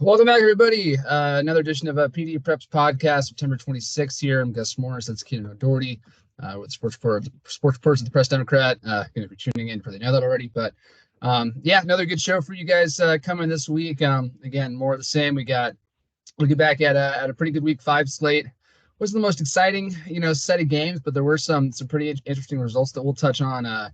Welcome back, everybody. Another edition of a PDPreps podcast, September 26th here. I'm Gus Morris. That's Kienan O'Doherty with Sports Person, the Press Democrat. Going to be tuning in, probably know that already. But yeah, another good show for you guys coming this week. Again, more of the same. We'll get back at a pretty good week 5 slate. Wasn't the most exciting, set of games, but there were some pretty interesting results that we'll touch on.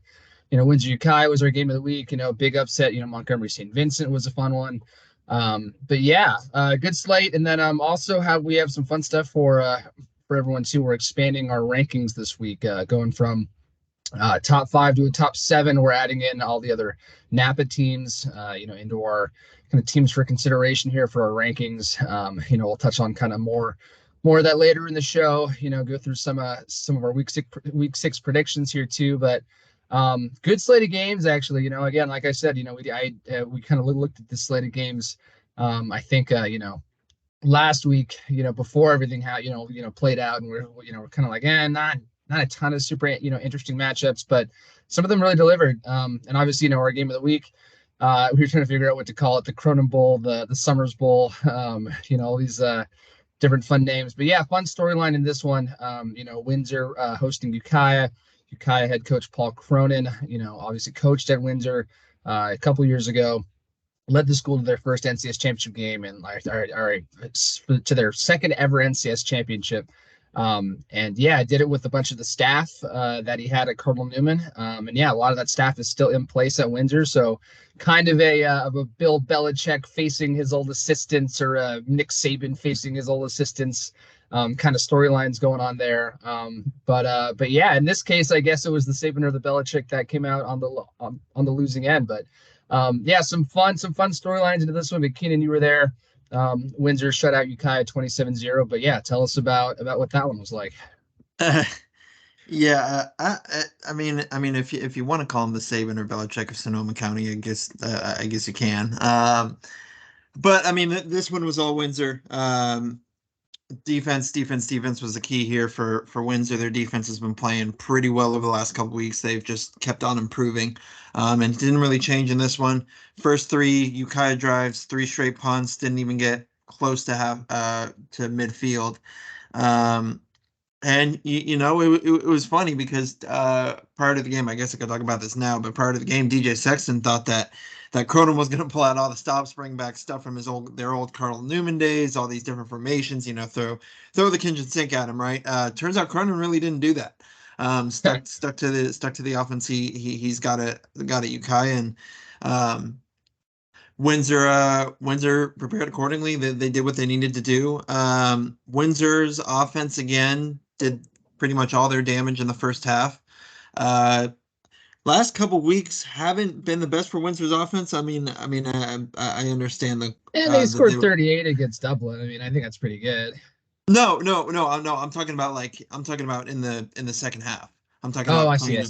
Windsor Ukiah was our game of the week. Big upset. Montgomery St. Vincent was a fun one. But yeah, good slate. And then also we have some fun stuff for everyone too. We're expanding our rankings this week, going from top 5 to a top 7. We're adding in all the other Napa teams, into our kind of teams for consideration here for our rankings. We'll touch on kind of more of that later in the show. Go through some of our week six predictions here too. But good slate of games, actually. Again, like I said, we kind of looked at this slate of games. I think last week, before everything played out, and we're kind of like, not a ton of super interesting matchups, but some of them really delivered. And obviously, our game of the week, we were trying to figure out what to call it: the Cronin Bowl, the Summers Bowl, all these different fun names. But yeah, fun storyline in this one. Windsor hosting Ukiah. Ukiah head coach Paul Cronin, obviously coached at Windsor a couple years ago, led the school to their first NCS championship game and to their second ever NCS championship. And yeah, did it with a bunch of the staff that he had at Cardinal Newman. And yeah, a lot of that staff is still in place at Windsor. So kind of a Bill Belichick facing his old assistants, or Nick Saban facing his old assistants. Kind of storylines going on there. But yeah, in this case, I guess it was the Saban or the Belichick that came out on the losing end. But yeah, some fun storylines into this one. But Keenan, you were there. Windsor shut out Ukiah 27-0. But yeah, tell us about what that one was like. Yeah, I mean, if you want to call him the Saban or Belichick of Sonoma County, I guess you can. But I mean, this one was all Windsor. Defense was the key here for Windsor. Their defense has been playing pretty well over the last couple weeks. They've just kept on improving, and it didn't really change in this one. First 3 Ukiah drives, 3 straight punts, didn't even get close to midfield. And it was funny because prior to the game, I guess I could talk about this now, but prior to the game, DJ Sexton thought that Cronin was going to pull out all the stops, bring back stuff from their old Cardinal Newman days, all these different formations, throw the kitchen sink at him, right? Turns out Cronin really didn't do that. Stuck to the offense he's got at Ukiah, and Windsor prepared accordingly. They did what they needed to do. Windsor's offense again did pretty much all their damage in the first half. Last couple weeks haven't been the best for Windsor's offense. I understand they scored 38 against Dublin. I mean, I think that's pretty good. No. I'm talking about in the second half. I'm talking about I see.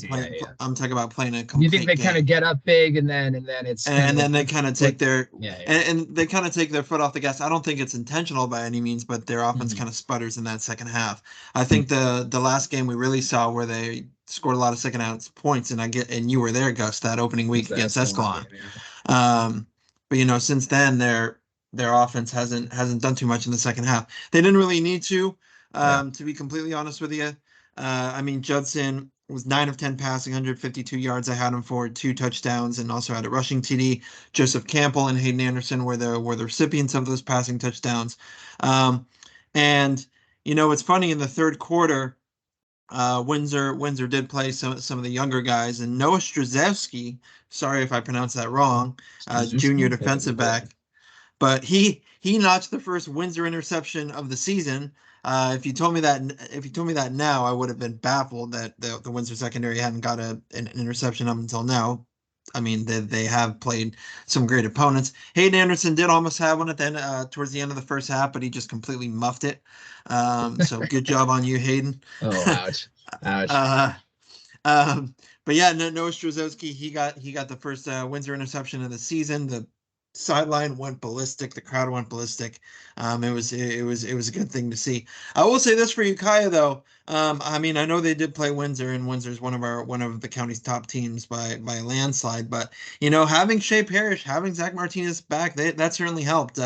I'm talking about playing a complete. You think they kind of get up big and then it's and then they kind of take their and they kind of take their foot off the gas. I don't think it's intentional by any means, but their offense kind of sputters in that second half. I think the last game we really saw where they scored a lot of second half points, and you were there, Gus, that opening week against Escalon. But since then their offense hasn't done too much in the second half. They didn't really need to be completely honest with you. Judson was 9 of 10 passing, 152 yards. I had him for 2 touchdowns and also had a rushing TD. Joseph Campbell and Hayden Anderson were the recipients of those passing touchdowns. And it's funny, in the third quarter, Windsor did play some of the younger guys, and Noah Strzelecki, sorry if I pronounced that wrong, junior defensive back, but he notched the first Windsor interception of the season. If you told me that now, I would have been baffled that the Windsor secondary hadn't got an interception up until now. I mean, they have played some great opponents. Hayden Anderson did almost have one towards the end of the first half, but he just completely muffed it. So good job on you, Hayden. Oh, ouch. But yeah, Noah Strzelecki, he got the first Windsor interception of the season. sideline went ballistic. The crowd went ballistic. It was a good thing to see. I will say this for Ukiah though. I mean, I know they did play Windsor, and Windsor's one of the county's top teams by a landslide. But having Shea Parrish, having Zach Martinez back, that certainly helped.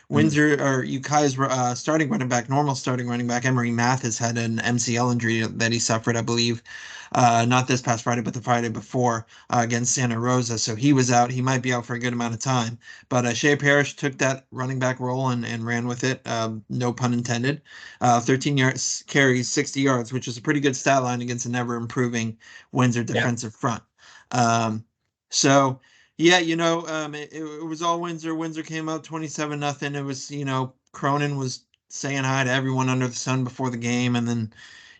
Windsor or Ukiah's starting running back, normal starting running back, Emery Mathis had an MCL injury that he suffered, I believe, not this past Friday, but the Friday before against Santa Rosa. So he was out. He might be out for a good amount of time. But Shea Parrish took that running back role and ran with it. No pun intended. 13 yards carries, 60 yards, which is a pretty good stat line against an ever improving Windsor defensive front. So yeah, it was all Windsor. Windsor came out 27-0. It was, Cronin was saying hi to everyone under the sun before the game, and then,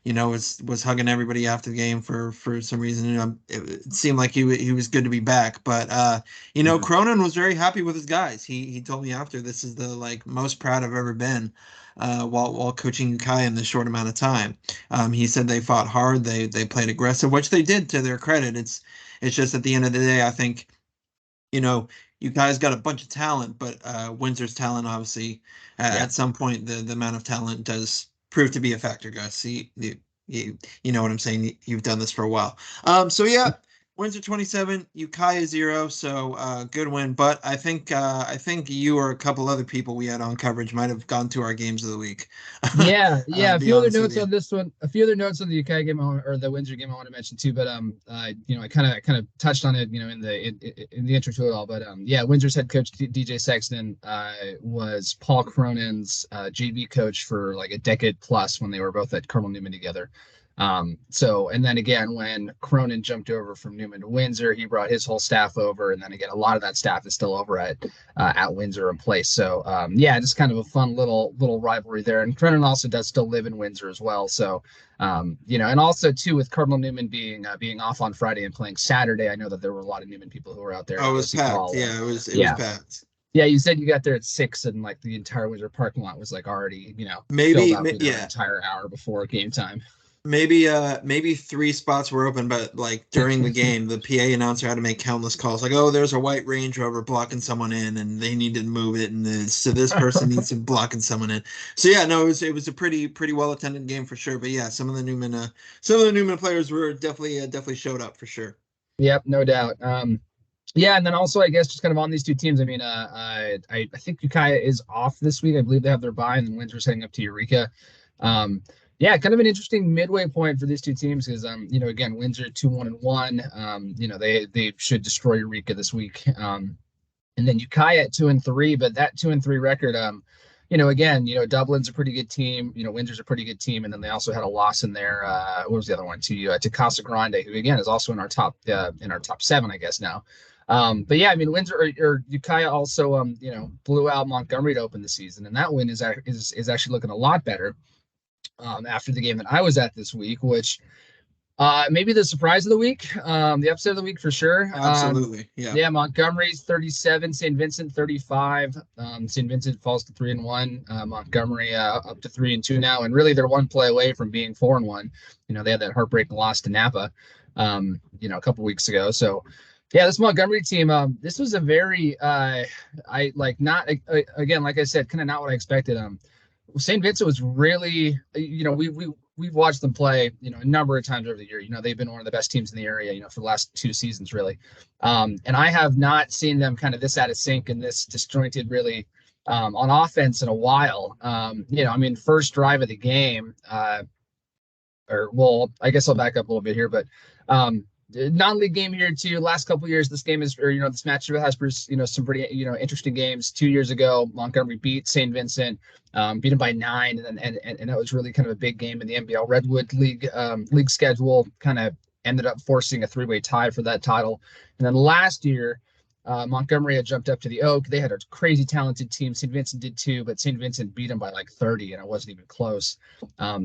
was hugging everybody after the game for some reason. It seemed like he was good to be back. But Cronin was very happy with his guys. He told me after, this is the most proud I've ever been while coaching Ukiah in this short amount of time. He said they fought hard, they played aggressive, which they did, to their credit. It's just at the end of the day, I think, you guys got a bunch of talent, but Windsor's talent, obviously, at some point, the amount of talent does prove to be a factor, guys. See, you know what I'm saying? You've done this for a while. So yeah, Windsor 27, Ukiah 0. So good win. But I think you or a couple other people we had on coverage might have gone to our games of the week. Yeah. A few other notes on this one. A few other notes on the Ukiah game or the Windsor game I want to mention too. But I kind of touched on it, in the intro to it all. But Windsor's head coach DJ Sexton was Paul Cronin's JV coach for like a decade plus when they were both at Colonel Newman together. And then again, when Cronin jumped over from Newman to Windsor, he brought his whole staff over, and then again, a lot of that staff is still over at Windsor in place. So just kind of a fun little rivalry there. And Cronin also does still live in Windsor as well. So and also too, with Cardinal Newman being off on Friday and playing Saturday, I know that there were a lot of Newman people who were out there. Oh, it was packed. Yeah, it was packed. Yeah, you said you got there at 6, and like the entire Windsor parking lot was like already maybe filled up an entire hour before game time. Maybe 3 spots were open, but like during the game, the PA announcer had to make countless calls, like, "Oh, there's a white Range Rover blocking someone in, and they need to move it, and so this person needs to blocking someone in." So yeah, no, it was a pretty well attended game for sure. But yeah, some of the Newman players were definitely showed up for sure. Yep, no doubt. And then also, I guess, just kind of on these two teams. I mean, I think Ukiah is off this week. I believe they have their bye, and then Windsor's heading up to Eureka. Kind of an interesting midway point for these two teams because, again, Windsor 2-1-1. They should destroy Eureka this week. And then Ukiah at 2-3, but that 2-3 record, again, Dublin's a pretty good team. Windsor's a pretty good team, and then they also had a loss in there. What was the other one? To Casa Grande, who again is also in our top 7, I guess now. But yeah, I mean, Windsor or Ukiah also, blew out Montgomery to open the season, and that win is actually looking a lot better. After the game that I was at this week, which maybe the surprise of the week, the upset of the week for sure. Absolutely, yeah. Yeah, Montgomery's 37, St. Vincent 35. St. Vincent falls to 3-1. Montgomery up to 3-2 now, and really they're one play away from being 4-1. They had that heartbreaking loss to Napa, a couple weeks ago. So yeah, this Montgomery team, this was a very again, like I said, kind of not what I expected. St. Vincent was really, we've watched them play, a number of times over the year. They've been one of the best teams in the area, for the last 2 seasons, really. And I have not seen them kind of this out of sync and this disjointed, really, on offense in a while. First drive of the game, I guess I'll back up a little bit here, but non-league game here too. Last couple of years, this game is, this matchup has produced, some pretty, interesting games. 2 years ago, Montgomery beat St. Vincent, beat them by 9, and that was really kind of a big game in the NBL Redwood League schedule. Kind of ended up forcing a 3-way tie for that title. And then last year, Montgomery had jumped up to the Oak. They had a crazy talented team. St. Vincent did too, but St. Vincent beat them by like 30, and it wasn't even close.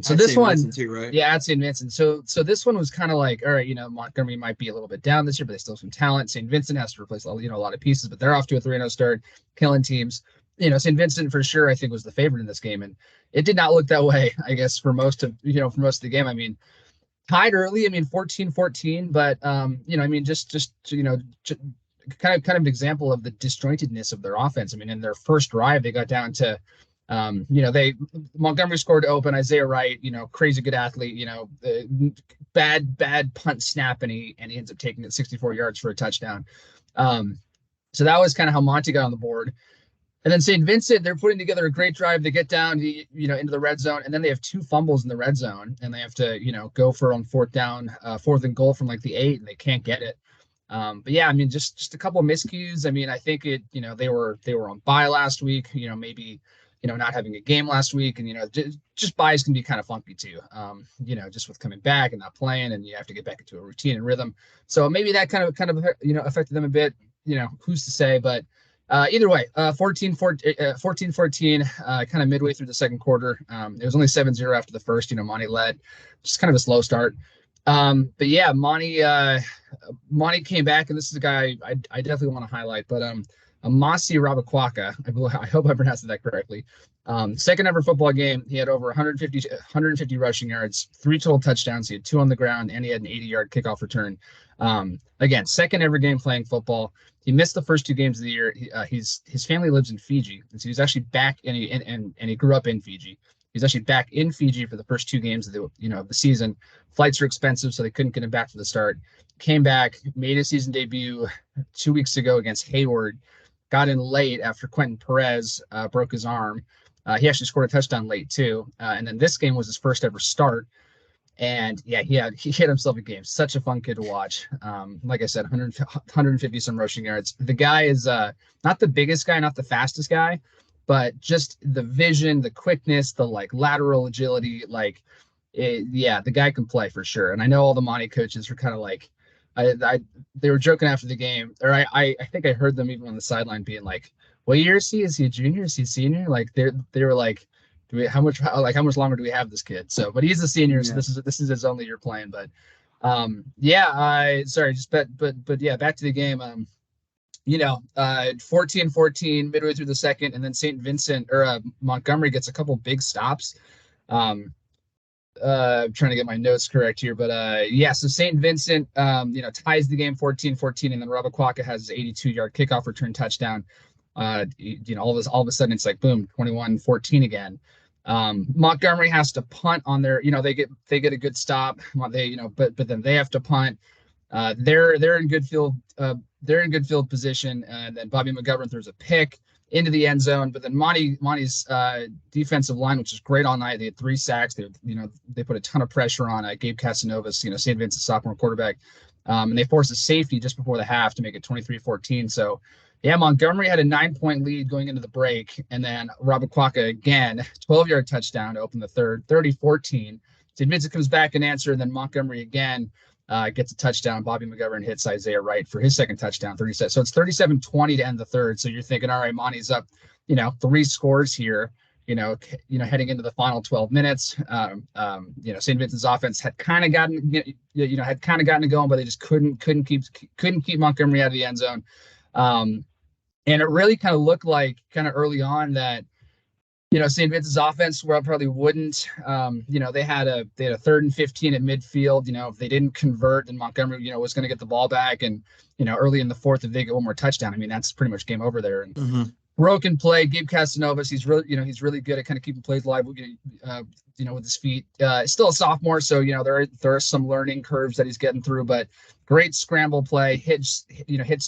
So this one, too, right? Yeah, at St. Vincent. So this one was kind of like, all right, Montgomery might be a little bit down this year, but they still have some talent. St. Vincent has to replace a lot of pieces, but they're off to a 3-0 start, killing teams. St. Vincent for sure, I think, was the favorite in this game, and it did not look that way, I guess, for most of the game. I mean, tied early, 14-14, but just kind of an example of the disjointedness of their offense. I mean, in their first drive, they got down to, Montgomery scored to open, Isaiah Wright, crazy good athlete, bad punt snap, and he ends up taking it 64 yards for a touchdown. So that was kind of how Monty got on the board. And then St. Vincent, they're putting together a great drive. They get down, into the red zone, and then they have 2 fumbles in the red zone, and they have to, go for on 4th down, 4th and goal from like the 8, and they can't get it. But yeah, I mean, just a couple of miscues. I mean, I think they were on bye last week. Maybe not having a game last week, and just byes can be kind of funky too. Just with coming back and not playing, and you have to get back into a routine and rhythm. So maybe that kind of affected them a bit. Who's to say? But either way, 14-14, kind of midway through the second quarter. It was only 7-0 after the first. Monty led, just kind of a slow start. But yeah, Monty came back, and this is a guy I definitely want to highlight. But Amasi Rabakwaka, I hope I pronounced that correctly. Second ever football game. He had over 150 rushing yards, 3 total touchdowns. He had 2 on the ground, and he had an 80-yard kickoff return. Again, second ever game playing football. He missed the first 2 games of the year. His family lives in Fiji, and so he's actually back, and he grew up in Fiji. He's actually back in Fiji for the first 2 games of the season. Flights are expensive, so they couldn't get him back for the start. Came back, made his season debut 2 weeks ago against Hayward. Got in late after Quentin Perez broke his arm. He actually scored a touchdown late too. And then this game was his first ever start. And yeah, he hit himself a game. Such a fun kid to watch. Like I said, 150 some rushing yards. The guy is not the biggest guy, not the fastest guy, but just the vision, the quickness, the lateral agility. The guy can play for sure. And I know all the Monty coaches were kind of like, they were joking after the game, or I think I heard them even on the sideline being like, "What year is he? Is he a junior? Is he a senior?" Like they were like, how much longer do we have this kid? So, but he's a senior, so this is his only year playing. But yeah, back to the game. 14-14 midway through the second, and then St. Vincent or Montgomery gets a couple big stops. I'm trying to get my notes correct here, but so St. Vincent, ties the game 14-14, and then Rabakwaka has his 82-yard kickoff return touchdown. All of a sudden it's like boom, 21-14 again. Montgomery has to punt on their, they get a good stop. But then they have to punt. They're in good field. They're in good field position, and then Bobby McGovern throws a pick into the end zone. But then Monty's defensive line, which is great all night. They had 3 sacks. They put a ton of pressure on Gabe Casanovas, St. Vincent's sophomore quarterback. And they forced a safety just before the half to make it 23-14. So yeah, Montgomery had a 9-point lead going into the break, and then Rabakwaka again, 12-yard touchdown to open the third, 30-14. St. Vincent comes back and answer, and then Montgomery again gets a touchdown. Bobby McGovern hits Isaiah Wright for his second touchdown, 37. So it's 37-20 to end the third. So you're thinking, all right, Monty's up, 3 scores here, heading into the final 12 minutes. St. Vincent's offense had kind of gotten, it going, but they just couldn't keep Montgomery out of the end zone. And it really kind of looked like kind of early on that, St. Vincent's offense probably wouldn't, they had a 3rd and 15 at midfield. If they didn't convert, then Montgomery, was going to get the ball back. And, early in the fourth, if they get one more touchdown, I mean, that's pretty much game over there. And broken play, Gabe Casanovas, he's really good at kind of keeping plays alive, with his feet. Still a sophomore, so, there are some learning curves that he's getting through, but great scramble play, hits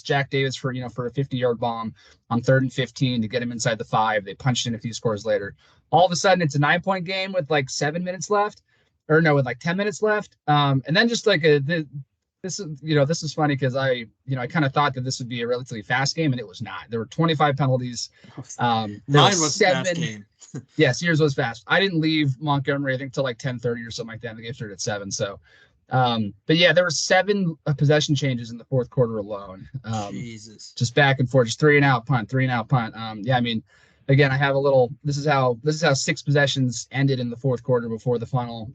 Jack Davis for a 50-yard bomb on 3rd and 15 to get him inside the 5. They punched in a few scores later. All of a sudden, it's a 9-point game with 7 minutes left, with 10 minutes left. And then just this is funny because I kind of thought that this would be a relatively fast game, and it was not. There were 25 penalties. Mine was 7. Fast game. Yes, yours was fast. I didn't leave Montgomery, I think, till 10:30 or something like that. The game started at 7. So, but yeah, there were 7 possession changes in the fourth quarter alone. Jesus. Just back and forth, just 3 and out punt. Yeah, I mean, again, I have a little. This is how 6 possessions ended in the fourth quarter before the final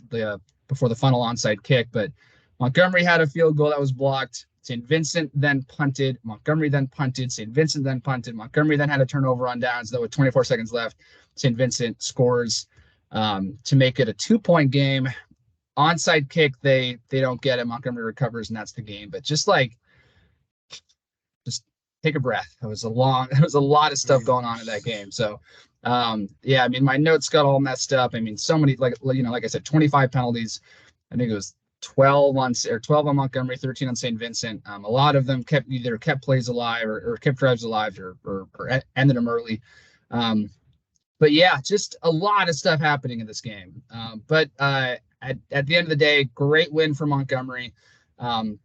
onside kick. But Montgomery had a field goal that was blocked. St. Vincent then punted. Montgomery then punted. St. Vincent then punted. Montgomery then had a turnover on downs, though, with 24 seconds left. St. Vincent scores to make it a 2-point game. Onside kick, they don't get it. Montgomery recovers, and that's the game. But just take a breath. There was a lot of stuff going on in that game. So, yeah, I mean, my notes got all messed up. I mean, so many, like I said, 25 penalties. I think it was 12 on Montgomery, 13 on St. Vincent. A lot of them either kept plays alive or kept drives alive or ended them early. But yeah, just a lot of stuff happening in this game. But at the end of the day, great win for Montgomery.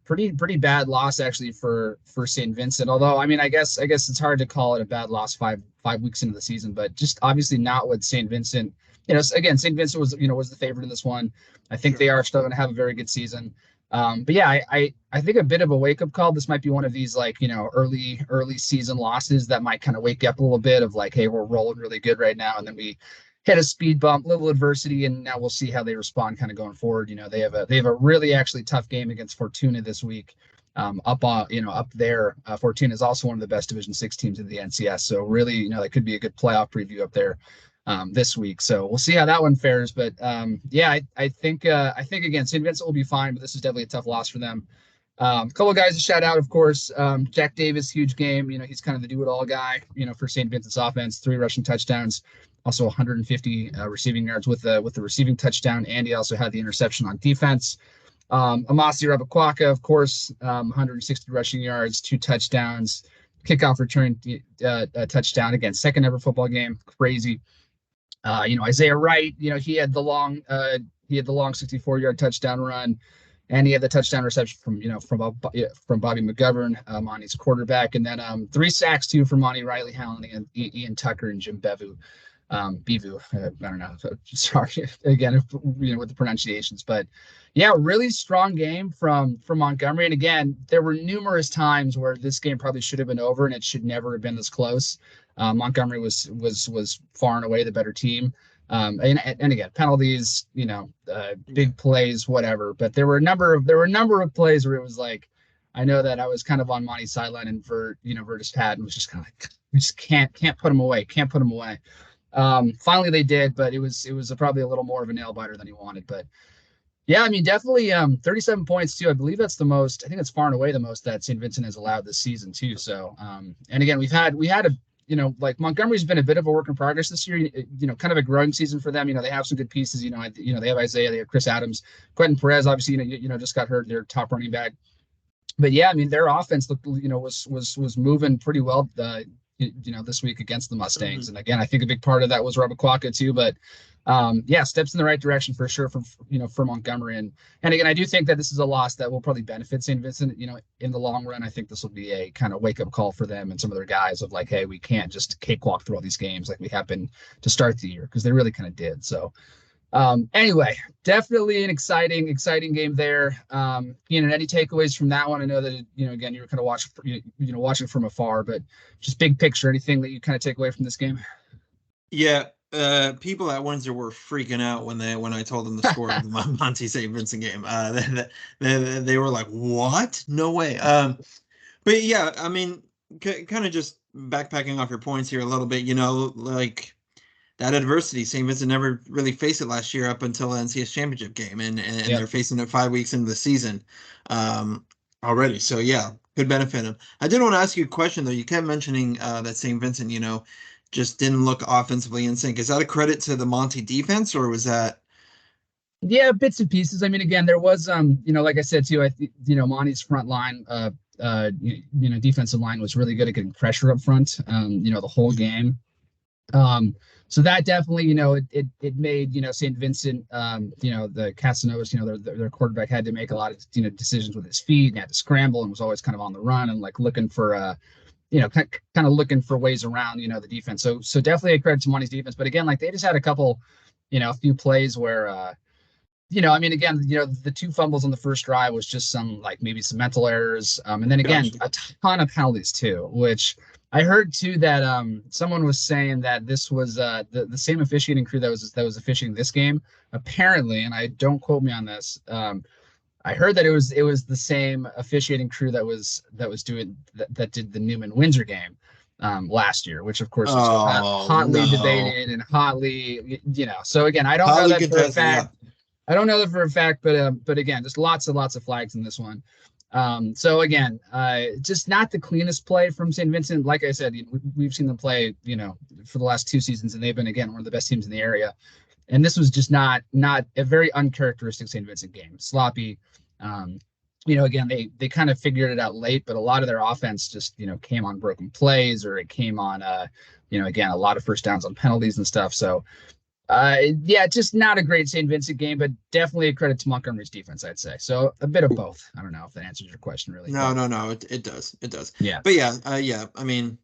Pretty bad loss actually for St. Vincent. Although, I mean, I guess it's hard to call it a bad loss 5 weeks into the season, but just obviously not what St. Vincent. Again, St. Vincent was the favorite in this one. I think they are still going to have a very good season. But yeah, I think a bit of a wake up call. This might be one of these early season losses that might kind of wake you up a little bit of like, hey, we're rolling really good right now, and then we hit a speed bump, little adversity, and now we'll see how they respond kind of going forward. They have a really actually tough game against Fortuna this week. Up there. Fortuna is also one of the best Division 6 teams in the NCS, so really that could be a good playoff preview up there this week. So we'll see how that one fares. But yeah, I think again, St. Vincent will be fine, but this is definitely a tough loss for them. A couple of guys to shout out, of course. Jack Davis, huge game. He's kind of the do-it-all guy. For St. Vincent's offense, 3 rushing touchdowns, also 150 receiving yards with the receiving touchdown, and he also had the interception on defense. Amasi Rabakwaka, of course, 160 rushing yards, 2 touchdowns, kickoff return touchdown. Again, second ever football game, crazy. Isaiah Wright, he had the long 64-yard touchdown run, and he had the touchdown reception from Bobby McGovern, Monty's quarterback, and then 3 sacks too from Monty Riley Hallen and Ian Tucker and Jim Bevu. Bevu, I don't know. Sorry again, with the pronunciations, but yeah, really strong game from Montgomery. And again, there were numerous times where this game probably should have been over, and it should never have been this close. Montgomery was far and away the better team. And again, penalties, big plays, whatever. But there were a number of plays where it was like, I know that I was kind of on Monty's sideline, and Virtus had, and was just kind of like, we just can't put him away. Finally they did, but it was probably a little more of a nail biter than he wanted. But yeah, I mean, definitely 37 points too. I believe that's the most. I think it's far and away the most that St. Vincent has allowed this season too. So and again, we had a Montgomery's been a bit of a work in progress this year. Kind of a growing season for them. They have some good pieces. They have Isaiah, they have Chris Adams, Quentin Perez. Obviously, just got hurt. Their top running back. But yeah, I mean, their offense looked, was moving pretty well. This week against the Mustangs. And again, I think a big part of that was Rabakwaka too, but yeah, steps in the right direction for sure for Montgomery. And again, I do think that this is a loss that will probably benefit St. Vincent, in the long run. I think this will be a kind of wake up call for them and some of their guys of like, hey, we can't just cakewalk through all these games like we have been to start the year, because they really kind of did. So anyway, definitely an exciting game there. Kienan, any takeaways from that one? I know that again, you were kind of watching from afar, but just big picture, anything that you kind of take away from this game? Yeah, people at Windsor were freaking out when I told them the score of the Monty St. Vincent game. They were like, "What? No way!" But yeah, I mean, kind of just backpacking off your points here a little bit. Like, that adversity, St. Vincent never really faced it last year up until the NCS championship game, and they're facing it 5 weeks into the season already. So yeah, could benefit them. I did want to ask you a question though. You kept mentioning that St. Vincent, just didn't look offensively in sync. Is that a credit to the Monty defense, or was that? Yeah, bits and pieces. I mean, again, there was like I said too, Monty's front line, defensive line was really good at getting pressure up front, the whole game. So that definitely, it made, St. Vincent, the Casanovas, their quarterback had to make a lot of, decisions with his feet and had to scramble and was always kind of on the run and like looking for, kind of looking for ways around, the defense. So definitely a credit to Monty's defense. But again, like they just had a couple, a few plays where, I mean, again, the 2 fumbles on the first drive was just maybe some mental errors. And then again, a ton of penalties too, which I heard too that someone was saying that this was the same officiating crew that was officiating this game, apparently, and I don't quote me on this. I heard that it was the same officiating crew that did the Newman Windsor game last year, which of course was hotly debated and hotly, So again, I don't know that for a fact. Yeah. I don't know that for a fact, but again, just lots of flags in this one. So again, just not the cleanest play from St. Vincent. Like I said, we've seen them play, for the last 2 seasons, and they've been, again, one of the best teams in the area. And this was just not a very uncharacteristic St. Vincent game. Sloppy. Again, they kind of figured it out late, but a lot of their offense just, came on broken plays, or it came on, again, a lot of first downs on penalties and stuff. So, just not a great St. Vincent game, but definitely a credit to Montgomery's defense, I'd say. So a bit of both. I don't know if that answers your question really. No. It does. It does. Yeah. But I mean,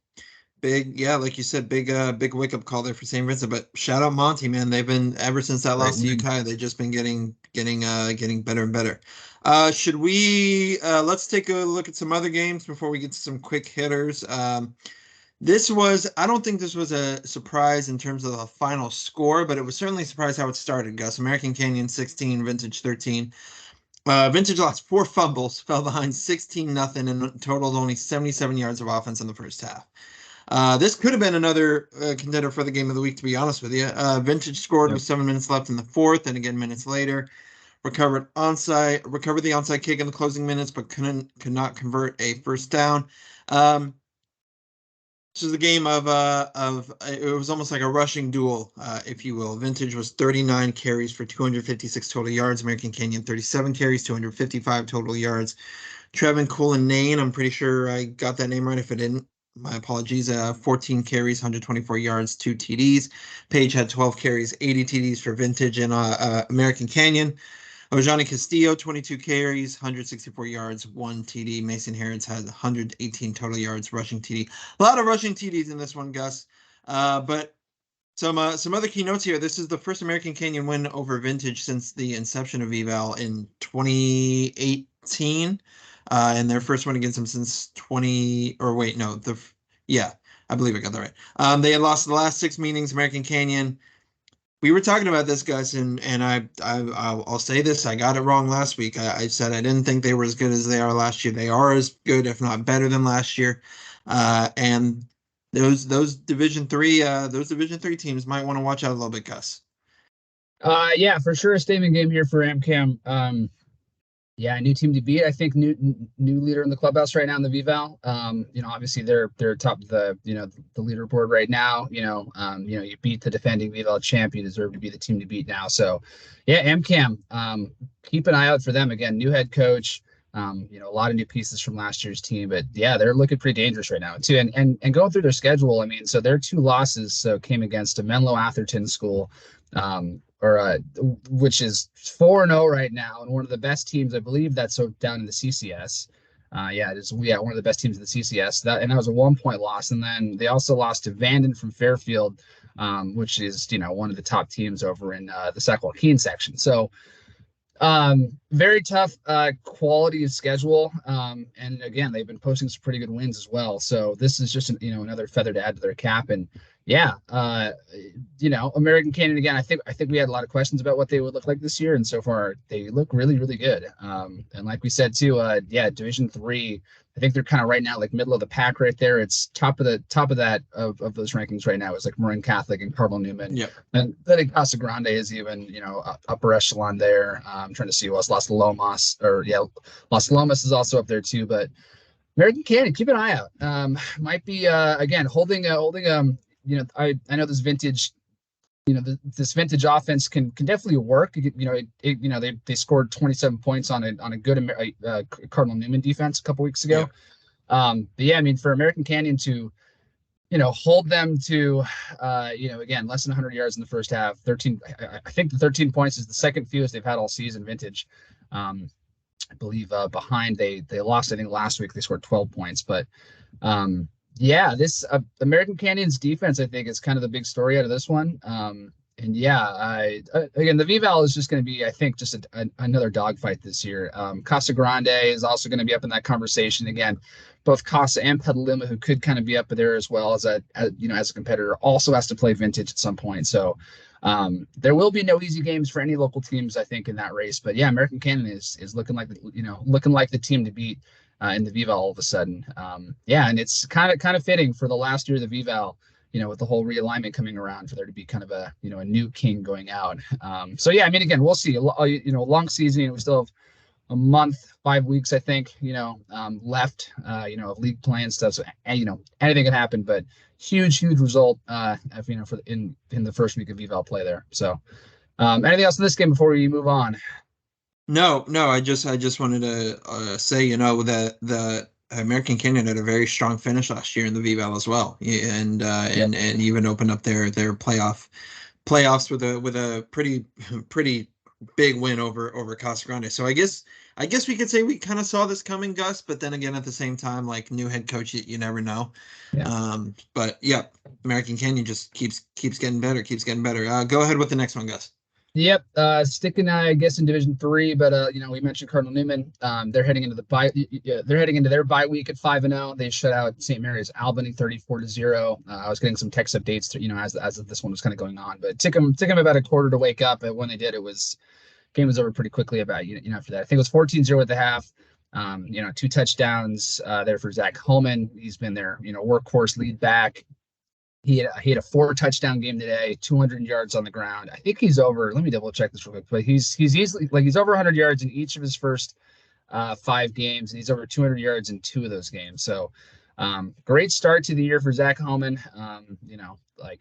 big, like you said, big wake up call there for St. Vincent. But shout out Monty, man. They've been, ever since that loss to UCI, they've just been getting better and better. Should we let's take a look at some other games before we get to some quick hitters. I don't think this was a surprise in terms of the final score, but it was certainly a surprise how it started, Gus. American Canyon 16, Vintage 13. Vintage lost 4 fumbles, fell behind 16-0, and totaled only 77 yards of offense in the first half. This could have been another contender for the game of the week, to be honest with you. Vintage scored with 7 minutes left in the fourth, and again minutes later. Recovered the onside kick in the closing minutes, but could not convert a first down. This is a game of it was almost like a rushing duel, if you will. Vintage was 39 carries for 256 total yards. American Canyon 37 carries, 255 total yards. Trevin Cullinane, I'm pretty sure I got that name right. If I didn't, my apologies. 14 carries, 124 yards, 2 TDs. Page had 12 carries, 80 TDs for Vintage and American Canyon. Ojani Castillo, 22 carries, 164 yards, 1 TD. Mason Harrods had 118 total yards, rushing TD. A lot of rushing TDs in this one, Gus. But some other key notes here. This is the first American Canyon win over Vintage since the inception of eval in 2018. And their first win against them since I believe I got that right. They had lost the last 6 meetings. American Canyon. We were talking about this, Gus, and I'll say this. I got it wrong last week. I said I didn't think they were as good as they are last year. They are as good, if not better, than last year. And those Division 3 teams might want to watch out a little bit, Gus. For sure, a statement game here for AmCam. New team to beat. I think new leader in the clubhouse right now in the VVAL. Obviously they're top of the leaderboard right now. You beat the defending VVAL champ. You deserve to be the team to beat now. So, AmCam. Keep an eye out for them. Again, new head coach. A lot of new pieces from last year's team, but they're looking pretty dangerous right now too. And going through their schedule, I mean, so their 2 losses came against a Menlo Atherton school. Which is 4-0 right now, and one of the best teams, I believe, that's down in the CCS. It is. One of the best teams in the CCS. That was a 1-point loss, and then they also lost to Vanden from Fairfield, which is one of the top teams over in the Sac Joaquin section. So, very tough quality of schedule, and again, they've been posting some pretty good wins as well. So this is just another feather to add to their cap. And American Canyon, again, I think we had a lot of questions about what they would look like this year, and so far they look really, really good. And like we said too, Division 3, I think they're kind of right now like middle of the pack right there. It's top of those rankings right now is like Marin Catholic and Cardinal Newman. Yep. And then Casa Grande is even upper echelon there. I'm trying to see who else. Las Lomas is also up there too. But American Canyon, keep an eye out. Might be again holding I know this Vintage, this Vintage offense can definitely work. They scored 27 points on a good Cardinal Newman defense a couple weeks ago. Yeah. For American Canyon to hold them to again less than 100 yards in the first half. 13. I think the 13 points is the second fewest they've had all season. Vintage. I believe behind they lost. I think last week they scored 12 points, but. This American Canyon's defense, I think, is kind of the big story out of this one. Again, the VVAL is just going to be, I think, just another dogfight this year. Casa Grande is also going to be up in that conversation again. Both Casa and Petaluma, who could kind of be up there as well as a competitor, also has to play Vintage at some point. So there will be no easy games for any local teams, I think, in that race. But American Canyon is looking like the team to beat. In the VVAL all of a sudden. And it's kind of fitting for the last year of the VVAL, with the whole realignment coming around for there to be kind of a new king going out. Again, we'll see. A long season. We still have month, 5 weeks, I think, left, of league play and stuff. So, anything can happen, but huge result, for in the first week of eval play there. So, anything else in this game before we move on? No. I just wanted to say, the American Canyon had a very strong finish last year in the VVAL as well, and even opened up their playoffs with a pretty big win over Casa Grande. So I guess we could say we kind of saw this coming, Gus. But then again, at the same time, like new head coach, you never know. Yeah. But yeah, American Canyon just keeps getting better, Go ahead with the next one, Gus. Yep. Sticking, I guess, in Division 3, but we mentioned Cardinal Newman. They're heading into their bye week at 5-0. They shut out St. Mary's Albany 34-0. I was getting some text updates, as this one was kind of going on, but it took them about a quarter to wake up. And when they did, game was over pretty quickly. After that, I think it was 14-0 at the half. 2 touchdowns there for Zach Holman. He's been their workhorse lead back. He had a 4 touchdown game today, 200 yards on the ground. I think he's over. Let me double check this real quick. But he's easily he's over 100 yards in each of his first 5 games, and he's over 200 yards in 2 of those games. So great start to the year for Zach Holman.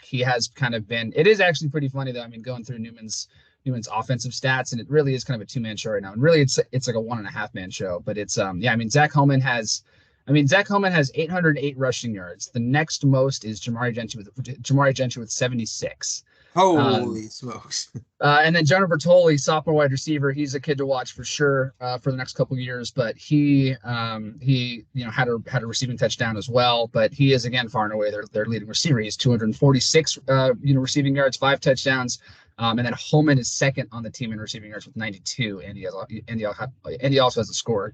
He has kind of been. It is actually pretty funny though. I mean, going through Newman's offensive stats, and it really is kind of a 2-man show right now. And really, it's like a 1.5-man show. But it's Zach Holman has 808 rushing yards. The next most is Jamari Gentry with 76. Holy smokes! And then Jonah Bertoli, sophomore wide receiver, he's a kid to watch for sure for the next couple of years. But he had a receiving touchdown as well. But he is again far and away their leading receiver. He's 246 receiving yards, 5 touchdowns. And then Holman is second on the team in receiving yards with 92, and he also has a score.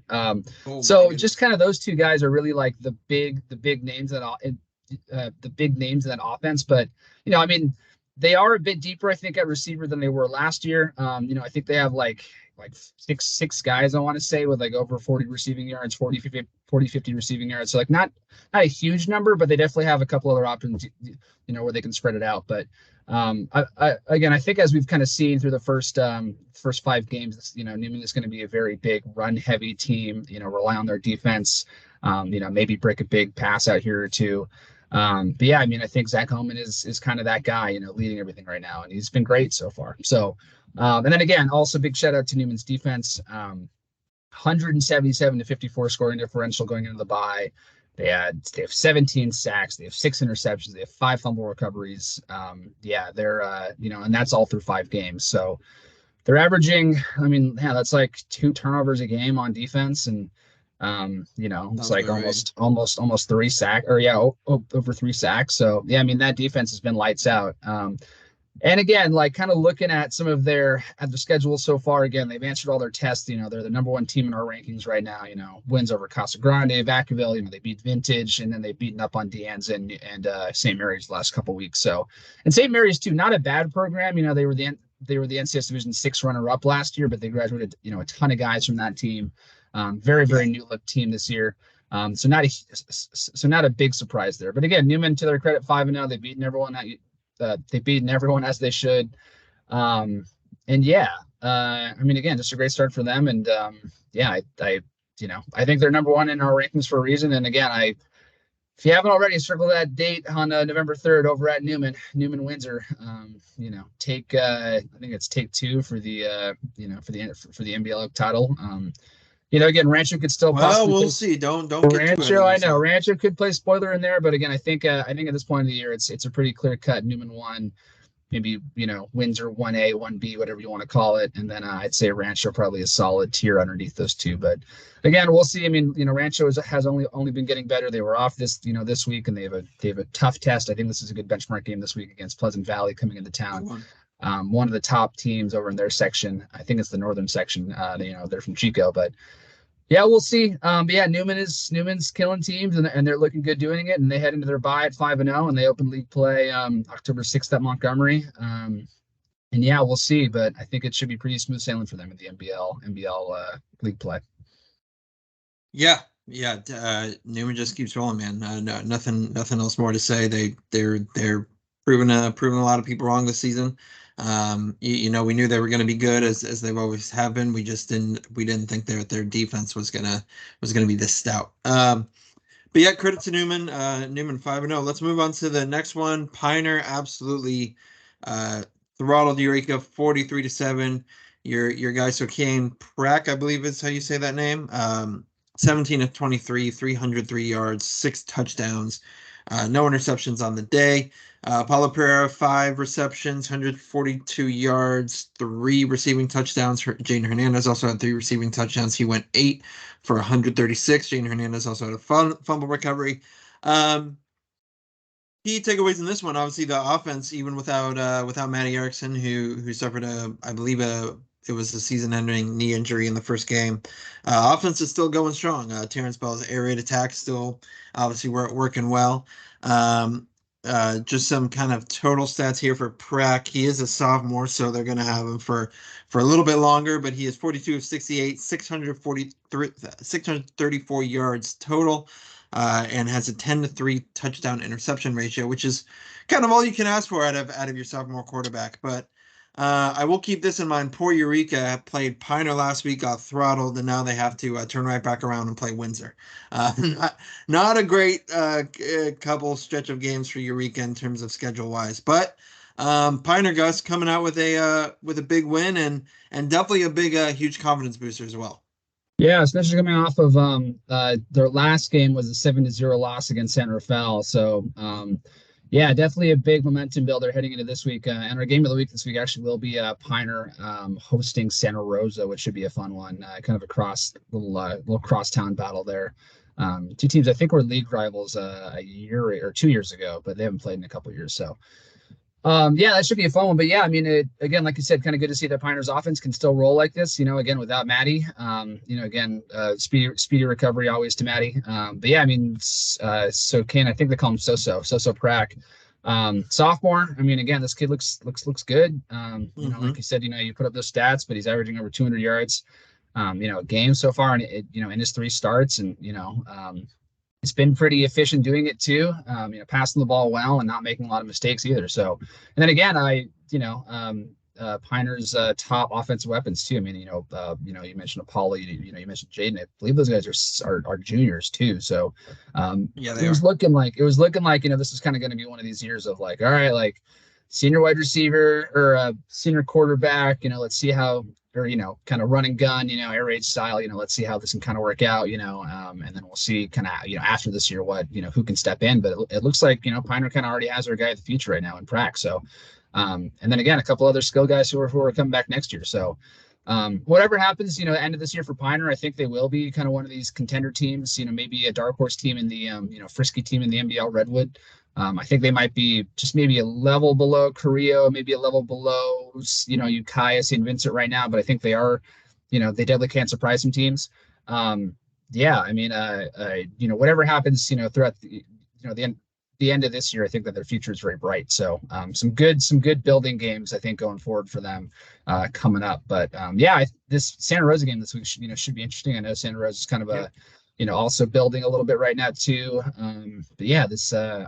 So just kind of those 2 guys are really like the big names that the big names in that offense. But they are a bit deeper, I think, at receiver than they were last year. I think they have like six guys, I want to say, with like over 40 receiving yards, 50 receiving yards. So not a huge number, but they definitely have a couple other options, where they can spread it out. But I think as we've kind of seen through the first 5 games, Newman is going to be a very big run heavy team, rely on their defense, maybe break a big pass out here or 2. But yeah, I think Zach Holman is kind of that guy, leading everything right now, and he's been great so far. So, and then again, also big shout out to Newman's defense, 177-54 scoring differential going into the bye. They have 17 sacks. They have 6 interceptions. They have 5 fumble recoveries. They're and that's all through 5 games. So they're averaging. That's like 2 turnovers a game on defense, and it's like almost 3 sacks, or over 3 sacks. So that defense has been lights out. And again, kind of looking at some of their schedule so far, again, they've answered all their tests. They're the number 1 team in our rankings right now. Wins over Casa Grande, Vacaville. They beat Vintage, and then they've beaten up on Deanza and St. Mary's the last couple of weeks. So, and St. Mary's too, not a bad program. They were the NCS Division 6 runner-up last year, but they graduated a ton of guys from that team. Very new look team this year. So not a big surprise there. But again, Newman, to their credit, 5-0. They've beaten everyone as they should. Again, just a great start for them. And I think they're number 1 in our rankings for a reason. And again, if you haven't already, circle that date on November 3rd over at Newman Windsor. Take I think it's take 2 for the for the NBL title. Again, Rancho could still possibly. Well, we'll see. Don't get Rancho. I know Rancho could play spoiler in there, but again, I think at this point of the year, it's a pretty clear cut. Newman 1, maybe Windsor 1A, 1B, whatever you want to call it, and then I'd say Rancho probably a solid tier underneath those 2. But again, we'll see. Rancho has only been getting better. They were off this week, and they have a tough test. I think this is a good benchmark game this week against Pleasant Valley coming into town. One of the top teams over in their section. I think it's the northern section. They're from Chico, but. Yeah, we'll see. Newman's killing teams, and they're looking good doing it. And they head into their bye at 5-0, and they open league play October 6th at Montgomery. We'll see. But I think it should be pretty smooth sailing for them in the NBL league play. Yeah. Newman just keeps rolling, man. No, nothing else more to say. They're proving a lot of people wrong this season. We knew they were going to be good as they've always have been. We didn't think their defense was gonna be this stout. But yeah, credit to Newman. Newman 5-0. Let's move on to the next one. Piner absolutely throttled Eureka 43-7. Your guy Kienan Prack, I believe is how you say that name. 17 of 23, 303 yards, 6 touchdowns, no interceptions on the day. Paulo Pereira, 5 receptions, 142 yards, 3 receiving touchdowns. Jaden Hernandez also had 3 receiving touchdowns. He went 8 for 136. Jaden Hernandez also had a fumble recovery. Key takeaways in this one, obviously the offense, even without Matty Erickson, who suffered it was a season-ending knee injury in the first game. Offense is still going strong. Terrence Bell's air raid attack still obviously working well. Just some kind of total stats here for Prack. He is a sophomore, so they're going to have him for a little bit longer, but he is 42 of 68, 634 yards total, and has a 10-3 touchdown interception ratio, which is kind of all you can ask for out of your sophomore quarterback. But I will keep this in mind. Poor Eureka played Piner last week, got throttled, and now they have to turn right back around and play Windsor. Not a great couple stretch of games for Eureka in terms of schedule-wise, but Piner Gus coming out with a big win and definitely a big huge confidence booster as well. Yeah, especially coming off of their last game was a 7-0 loss against San Rafael. So yeah, definitely a big momentum builder heading into this week. And our game of the week this week actually will be Piner hosting Santa Rosa, which should be a fun one. Kind of a little crosstown battle there. 2 teams I think were league rivals a year or 2 years ago, but they haven't played in a couple of years. So yeah, that should be a fun one. But yeah, I mean, again, like you said, kind of good to see that Piner's offense can still roll like this, again, without Matty. Again, speedy recovery always to Matty. But yeah, I mean, so Kane, I think they call him So Prack. Sophomore. I mean, again, this kid looks good. Like you said, you put up those stats, but he's averaging over 200 yards, a game so far, and in his 3 starts, and it's been pretty efficient doing it too. Passing the ball well and not making a lot of mistakes either. So, and then again, Piner's top offensive weapons too. I mean, you mentioned Apollo, you mentioned Jaden. I believe those guys are juniors too. So, yeah, it was looking like this is kind of going to be one of these years of like, all right, like senior wide receiver or senior quarterback. Let's see how. Or kind of run and gun, air raid style. Let's see how this can kind of work out. And then we'll see kind of after this year what who can step in. But it looks like Piner kind of already has our guy of the future right now in Prac. So, and then again a couple other skill guys who are coming back next year. So, whatever happens, end of this year for Piner, I think they will be kind of one of these contender teams. Maybe a dark horse team in the frisky team in the NBL Redwood. I think they might be just maybe a level below Carrillo, maybe a level below, Ukiah, St. Vincent right now, but I think they are, they definitely can surprise some teams. Yeah, I mean, whatever happens, throughout the end of this year, I think that their future is very bright. So some good building games, I think, going forward for them coming up. But yeah, this Santa Rosa game this week should be interesting. I know Santa Rosa is kind of also building a little bit right now too. But yeah, this I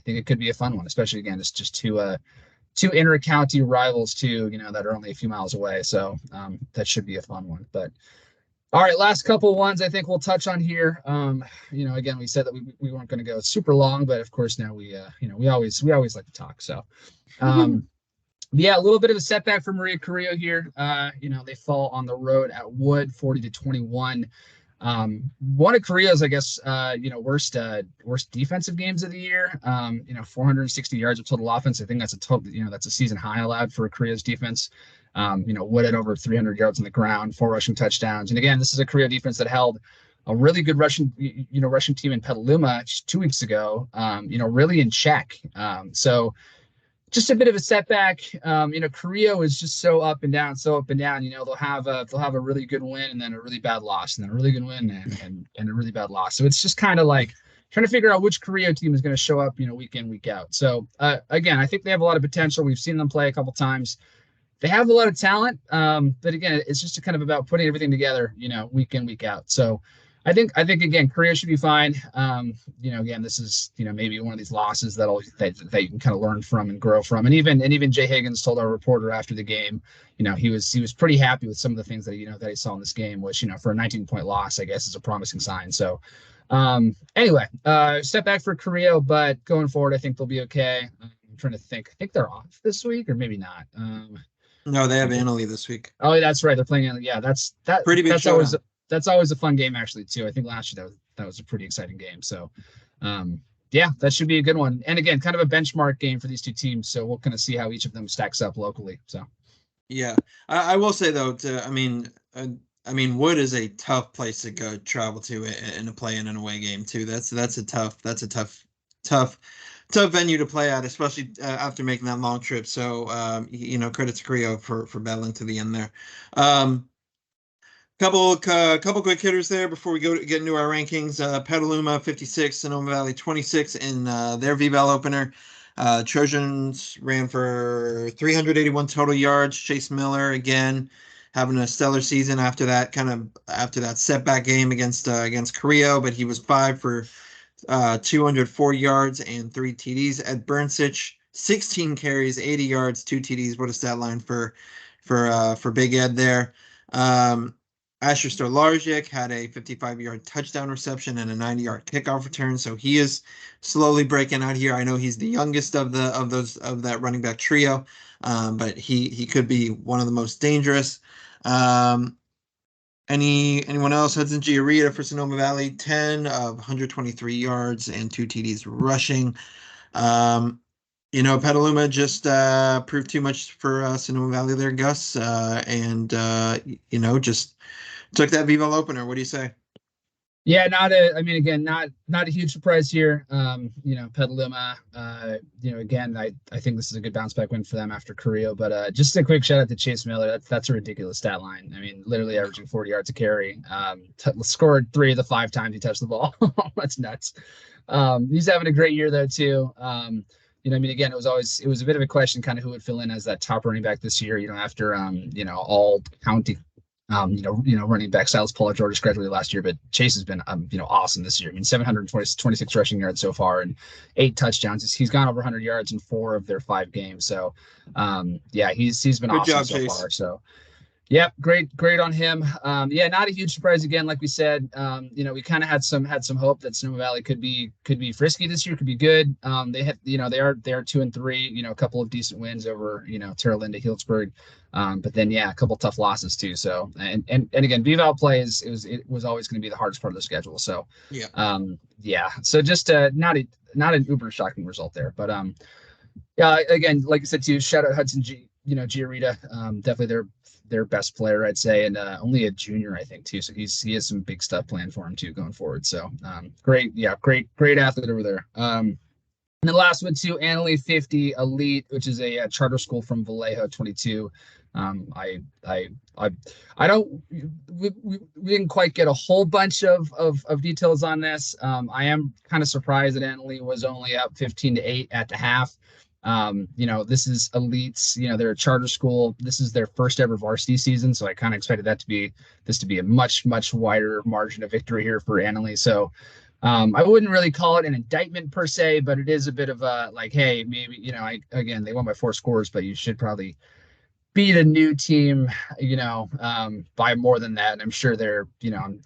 think it could be a fun one, especially again, it's just two inter-county rivals too, that are only a few miles away. So that should be a fun one. But all right, last couple ones I think we'll touch on here. Again, we said that we weren't going to go super long, but of course now we always like to talk. So yeah, a little bit of a setback for Maria Carrillo here. They fall on the road at Wood 40-21. One of Carrillo's, I guess, worst defensive games of the year. 460 yards of total offense. I think that's that's a season high allowed for Carrillo's defense. Wood had over 300 yards on the ground, 4 rushing touchdowns. And again, this is a Carrillo defense that held a really good Russian team in Petaluma 2 weeks ago, really in check. Just a bit of a setback. Carrillo is just so up and down. They'll have a really good win and then a really bad loss, and then a really good win and a really bad loss. So it's just kind of like trying to figure out which Carrillo team is going to show up, week in, week out. So again, I think they have a lot of potential. We've seen them play a couple times. They have a lot of talent, but again, it's just kind of about putting everything together, week in, week out. So I think again, Korea should be fine. Again, this is maybe one of these losses that you can kind of learn from and grow from. And even Jay Higgins told our reporter after the game, he was pretty happy with some of the things that that he saw in this game, which for a 19-point loss, I guess is a promising sign. So anyway, step back for Korea, but going forward, I think they'll be okay. I'm trying to think. I think they're off this week, or maybe not. No, they have Annalee this week. Oh, that's right. They're playing. Yeah, that's pretty big. That's always a fun game, actually, too. I think last year that was a pretty exciting game. So, yeah, that should be a good one. And again, kind of a benchmark game for these two teams. So we'll kind of see how each of them stacks up locally. So, yeah, I will say though, Wood is a tough place to go travel to in a play-in and away game too. That's a tough venue to play at, especially after making that long trip. So, credit to Korea for battling to the end there. Couple quick hitters there before we get into our rankings. Petaluma 56, Sonoma Valley 26 in their V-Ball opener. Trojans ran for 381 total yards. Chase Miller again having a stellar season after that setback game against Korea, but he was 5 for 204 yards and 3 TDs. Ed Burnsich 16 carries, 80 yards, 2 TDs. What a stat line for Big Ed there. Asher Stolarczyk had a 55-yard touchdown reception and a 90-yard kickoff return, so he is slowly breaking out here. I know he's the youngest of that running back trio, but he could be one of the most dangerous. Anyone else? Hudson Giarita for Sonoma Valley, 10 of 123 yards and 2 TDs rushing. Petaluma just proved too much for Sonoma Valley there, Gus, and just took that V-Ball opener. What do you say? Yeah, not a huge surprise here. Petaluma, again, I think this is a good bounce back win for them after Korea, but just a quick shout out to Chase Miller. That's a ridiculous stat line. I mean, literally averaging 40 yards a carry. Scored 3 of the 5 times he touched the ball. That's nuts. He's having a great year though too. Again, it was a bit of a question kind of who would fill in as that top running back this year, after all county running back Silas Pollard George graduated last year, but Chase has been awesome this year. I mean, 726 rushing yards so far and 8 touchdowns. He's gone over 100 yards in 4 of their 5 games. So he's been awesome so far. So yep, great on him. Not a huge surprise again, like we said. We kind of had some hope that Sonoma Valley could be frisky this year, could be good. They are 2-3. A couple of decent wins over Terra Linda, Healdsburg, but then a couple tough losses too. So and again, V-Val play it was always going to be the hardest part of the schedule. So So just not an uber shocking result there, but again, like I said too, shout out Hudson Giarita, definitely their best player, I'd say, and only a junior, I think, too. So he has some big stuff planned for him too going forward. So great athlete over there. And the last one too, Annalee 50 Elite, which is a charter school from Vallejo 22. We didn't quite get a whole bunch of details on this. I am kind of surprised that Annalee was only up 15-8 at the half. This is Elites, they're a charter school. This is their first ever varsity season. So I kind of expected this to be a much, much wider margin of victory here for Annalee. So, I wouldn't really call it an indictment per se, but it is a bit of a hey, maybe, they won by 4 scores, but you should probably beat a new team, by more than that. And I'm sure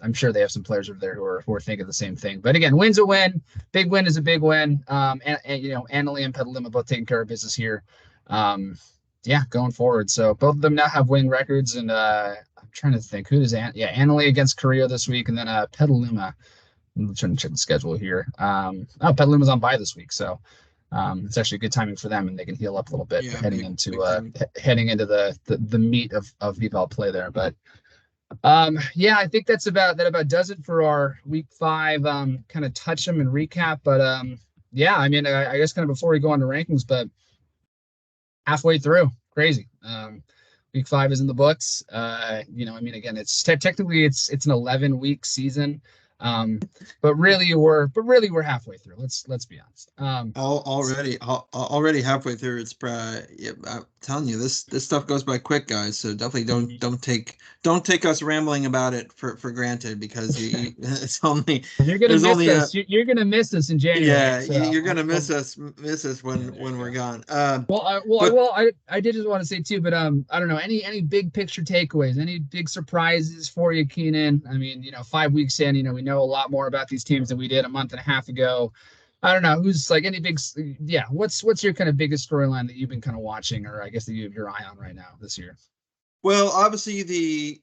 I'm sure they have some players over there who are thinking the same thing. But again, win's a win. Big win is a big win. And Annalee and Petaluma both taking care of business here. Going forward. So both of them now have winning records, and I'm trying to think who does Annalee against Korea this week, and then Petaluma. I'm trying to check the schedule here. Petaluma's on bye this week, so it's actually good timing for them, and they can heal up a little bit heading into the meat of V-Ball play there. But I think that about does it for our week 5 kind of touch them and recap. But I guess kind of before we go on to rankings, but halfway through, crazy. Week 5 is in the books. Again, it's technically it's an 11-week season. But really we're halfway through. Let's be honest. Already halfway through. It's yeah, I'm telling you, this stuff goes by quick, guys. So definitely don't take us rambling about it for granted, because it's only you're gonna miss us. You're gonna miss us in January. Yeah, so you're gonna miss us when we're gone. I did just want to say too, but I don't know, any big picture takeaways, any big surprises for you, Keenan? I mean, 5 weeks in, we know a lot more about these teams than we did a month and a half ago. I don't know who's like any big, what's your kind of biggest storyline that you've been kind of watching, or I guess that you have your eye on right now this year? Well, obviously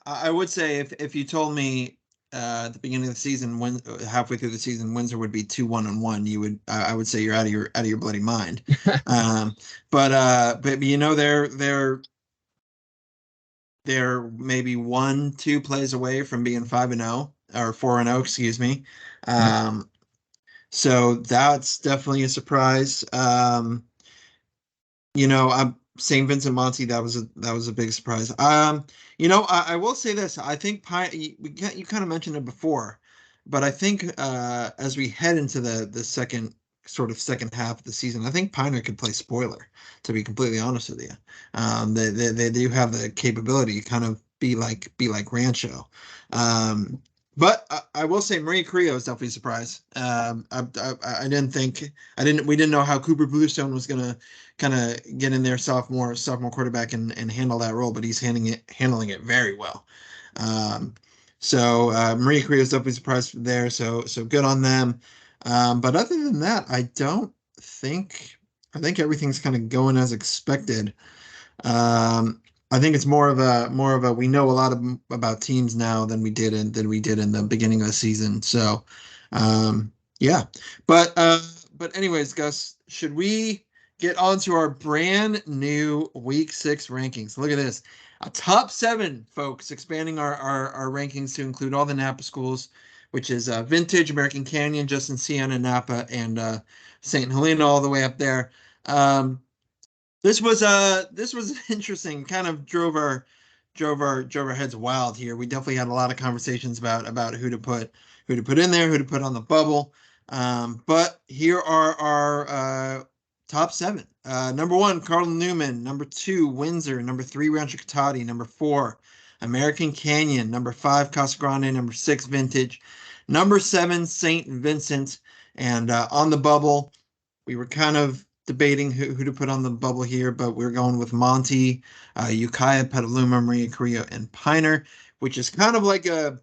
I would say if you told me at the beginning of the season, when halfway through the season, Windsor would be 2-1-1, I would say you're out of your bloody mind. But they're maybe 1-2 plays away from being 5-0 or 4-0, excuse me. So that's definitely a surprise. St. Vincent Monty, that was a big surprise. I will say this. I think you kind of mentioned it before, but I think as we head into the second half of the season, I think Piner could play spoiler, to be completely honest with you. They do have the capability to kind of be like Rancho. But I will say Maria Carrillo is definitely a surprise. We didn't know how Cooper Bluestone was gonna kind of get in there, sophomore quarterback, and handle that role, but he's handling it very well. So Maria Carrillo is definitely a surprise there. So good on them. But other than that, I think everything's kind of going as expected. I think it's more of a we know a lot about teams now than we did in the beginning of the season. So yeah. But anyways, Gus, should we get on to our brand new week 6 rankings? Look at this. A top 7, folks, expanding our rankings to include all the Napa schools, which is Vintage, American Canyon, Justin Siena, Napa, and St. Helena all the way up there. This was interesting. Kind of drove our heads wild here. We definitely had a lot of conversations about who to put in there, who to put on the bubble. But here are our top 7. Number 1, Carlton Newman. Number 2, Windsor. Number 3, Rancho Cotati. Number 4, American Canyon. Number 5, Casa Grande. Number 6, Vintage. Number 7, St. Vincent. And on the bubble, we were kind of debating who to put on the bubble here, but we're going with Monty, Ukiah, Petaluma, Maria Carrillo, and Piner, which is kind of like a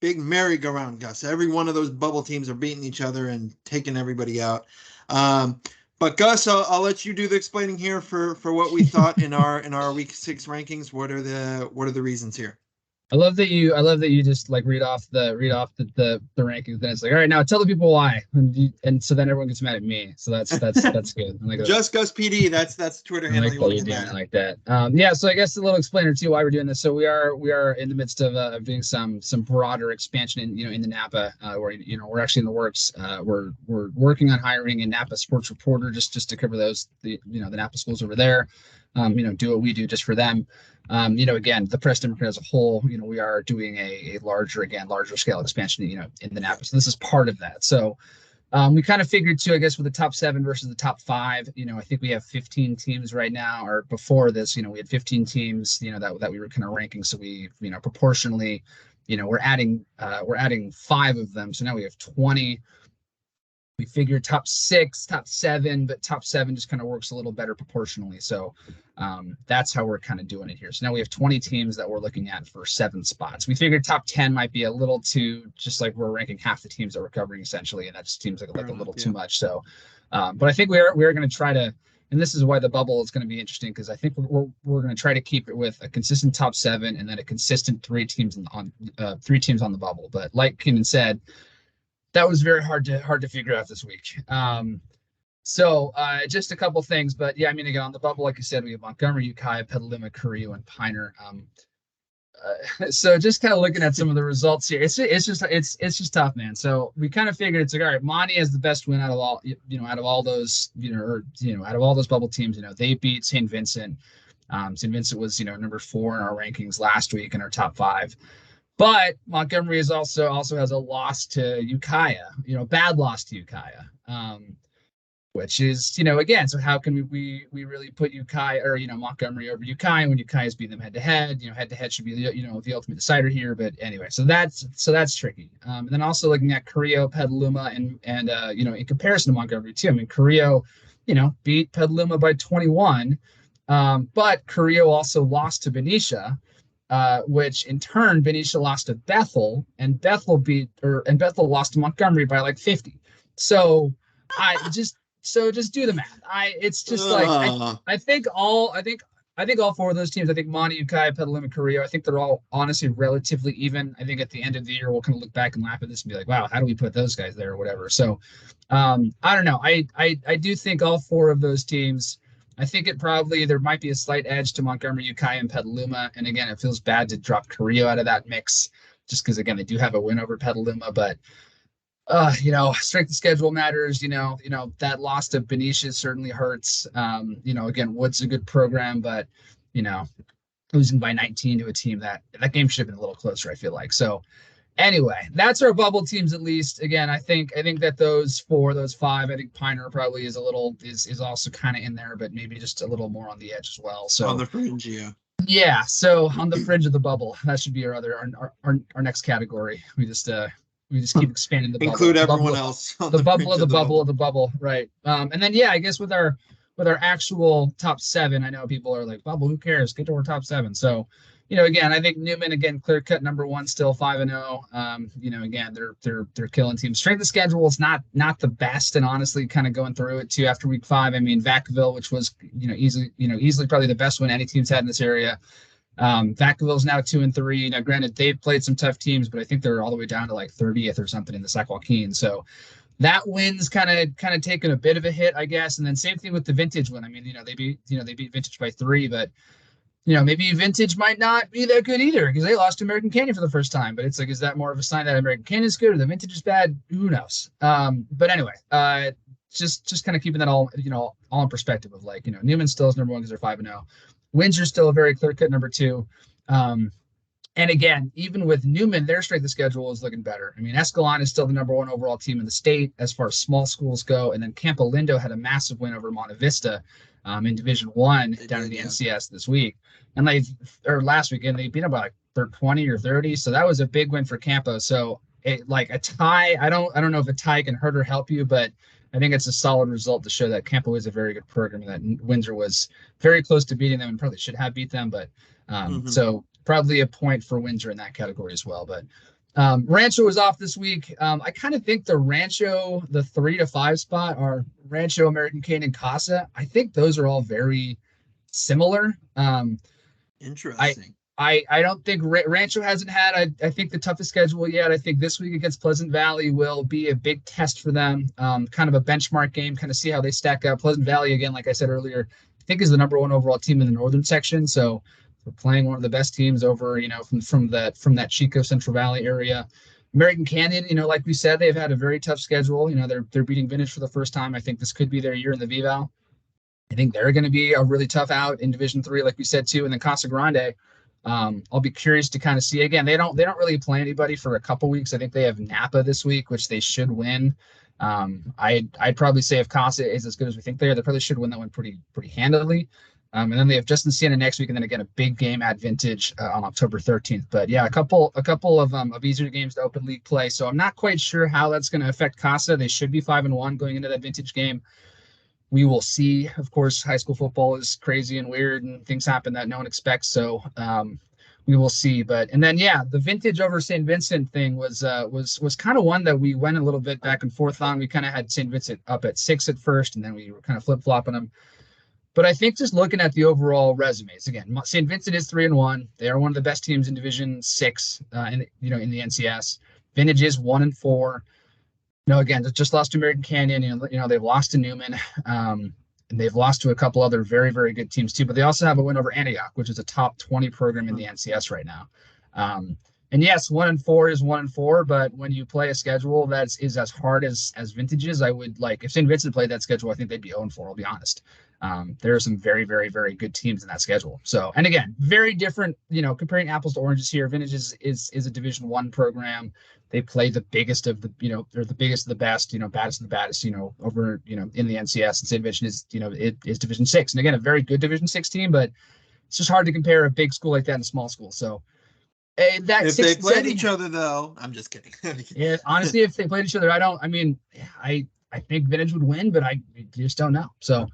big merry-go-round, Gus. Every one of those bubble teams are beating each other and taking everybody out. But Gus, I'll let you do the explaining here for what we thought in our week 6 rankings. What are the reasons here? I love that you just like read off the rankings. Then it's like, all right, now tell the people why, and so then everyone gets mad at me. So that's good. Like just Gus PD. That's Twitter handle. Like that. Yeah. So I guess a little explainer too why we're doing this. So we are in the midst of doing some broader expansion in the Napa. Where we're actually in the works. We're working on hiring a Napa sports reporter just to cover the Napa schools over there. Do what we do just for them. Again, the Press Democrat as a whole, we are doing a larger scale expansion, in the Napa. So this is part of that. So we kind of figured too, I guess, with the top 7 versus the top 5, I think we have 15 teams right now, or before this, we had 15 teams, that we were kind of ranking. So we, proportionally, we're adding 5 of them. So now we have 20. We figure top 6, top 7, but top 7 just kind of works a little better proportionally. So that's how we're kind of doing it here. So now we have 20 teams that we're looking at for 7 spots. We figured top 10 might be a little too, just like we're ranking half the teams that we're covering essentially, and that just seems like a little too much. So, but I think we're going to try to, and this is why the bubble is going to be interesting, because I think we're going to try to keep it with a consistent top 7 and then a consistent 3 teams on the bubble. But like Keenan said, that was very hard to figure out this week. So just a couple things, but yeah, again, on the bubble, like I said, we have Montgomery, Ukiah, Petaluma, Carrillo, and Piner. So just kind of looking at some of the results here, it's just tough, man. So we kind of figured it's like, all right, Monty has the best win out of all those, out of all those bubble teams. They beat St. Vincent. St. Vincent was number 4 in our rankings last week in our top 5. But Montgomery is also has a loss to Ukiah, bad loss to Ukiah, which is, again, so how can we really put Ukiah or, Montgomery over Ukiah when Ukiah's beating them head to head? Head to head should be the ultimate decider here. But anyway, so that's tricky. And then also looking at Carrillo, Petaluma, and in comparison to Montgomery too. I mean, Carrillo, beat Petaluma by 21, but Carrillo also lost to Benicia. Which in turn Benicia lost to Bethel, and Bethel lost to Montgomery by like 50. So just do the math. It's just like I think all four of those teams. I think Monty, Ukiah, Petaluma, Carrillo. I think they're all honestly relatively even. I think at the end of the year we'll kind of look back and laugh at this and be like, wow, how do we put those guys there or whatever. So I don't know. I do think all four of those teams. I think there might be a slight edge to Montgomery, Ukiah, and Petaluma. And again, it feels bad to drop Carrillo out of that mix just because, again, they do have a win over Petaluma. But, strength of schedule matters. That loss to Benicia certainly hurts. Again, Wood's a good program, but, losing by 19 to a team that game should have been a little closer, I feel like. So, anyway, that's our bubble teams at least. Again, I think that those five, I think Piner probably is also kind of in there, but maybe just a little more on the edge as well. So on the fringe, yeah. Yeah, so on the fringe of the bubble, that should be our next category. We just keep expanding the bubble. Include everyone else. The bubble of the bubble of the bubble, right? And then I guess with our actual top 7, I know people are like, bubble, who cares? Get to our top 7. So. Again, I think Newman, clear cut number 1, still 5-0. Again, they're killing teams. Strength of schedule is not the best, and honestly, kind of going through it too after week 5. I mean, Vacaville, which was easily probably the best win any team's had in this area. Vacaville's now 2-3. Now, granted, they've played some tough teams, but I think they're all the way down to like 30th or something in the Sac Joaquin. So that win's kind of taken a bit of a hit, I guess. And then same thing with the Vintage win. I mean, they beat Vintage by 3, but. Maybe Vintage might not be that good either because they lost to American Canyon for the first time. But it's like, is that more of a sign that American Canyon is good or the Vintage is bad? Who knows? But anyway, just kind of keeping that all in perspective of like, Newman still is number 1 because they're 5-0. Windsor still a very clear cut number 2. And again, even with Newman, their strength of schedule is looking better. I mean, Escalon is still the number 1 overall team in the state as far as small schools go. And then Campo Lindo had a massive win over Monte Vista in Division 1 down in the NCS this week. And last weekend, they beat them by like 20 or 30. So that was a big win for Campo. So a tie, I don't know if a tie can hurt or help you, but I think it's a solid result to show that Campo is a very good program and that Windsor was very close to beating them and probably should have beat them. But so probably a point for Windsor in that category as well. But Rancho was off this week. I kind of think the 3 to 5 spot are Rancho, American Canyon, Casa. I think those are all very similar. Interesting. I don't think Rancho hasn't had, I think, the toughest schedule yet. I think this week against Pleasant Valley will be a big test for them. Kind of a benchmark game, kind of see how they stack up. Pleasant Valley, again, like I said earlier, I think is the number 1 overall team in the northern section. So we're playing one of the best teams over, from that Chico Central Valley area. American Canyon, like we said, they've had a very tough schedule. They're beating Vintage for the first time. I think this could be their year in the VVAL. I think they're going to be a really tough out in Division 3, like we said too. And then Casa Grande, I'll be curious to kind of see. Again, they don't really play anybody for a couple weeks. I think they have Napa this week, which they should win. I'd probably say if Casa is as good as we think they probably should win that one pretty handily. And then they have Justin Siena next week, and then again a big game at Vintage on October 13th. But yeah, a couple of easier games to open league play. So I'm not quite sure how that's going to affect Casa. They should be 5-1 going into that Vintage game. We will see. Of course, high school football is crazy and weird, and things happen that no one expects. So we will see. And then the Vintage over St. Vincent thing was kind of one that we went a little bit back and forth on. We kind of had St. Vincent up at 6 at first, and then we were kind of flip flopping them. But I think just looking at the overall resumes, again, St. Vincent is 3-1. They are one of the best teams in Division 6 in the NCS. Vintage is 1-4. Again, just lost to American Canyon. They've lost to Newman, and they've lost to a couple other very, very good teams too. But they also have a win over Antioch, which is a top 20 program in the NCS right now. And yes, 1-4 is 1-4, but when you play a schedule that is as hard as Vintage is, I would if St. Vincent played that schedule, I think they'd be 0-4. I'll be honest. There are some very, very, very good teams in that schedule. So, and again, very different, comparing apples to oranges here. Vintage is a Division I program. They play the biggest of the, they're the biggest of the best, baddest of the baddest, over, in the NCS. And St. Vincent is, it is Division VI. And again, a very good Division VI team, but it's just hard to compare a big school like that and a small school. So, if they played each other, though, I'm just kidding. Yeah, honestly, if they played each other, I think Vintage would win, but I just don't know. So,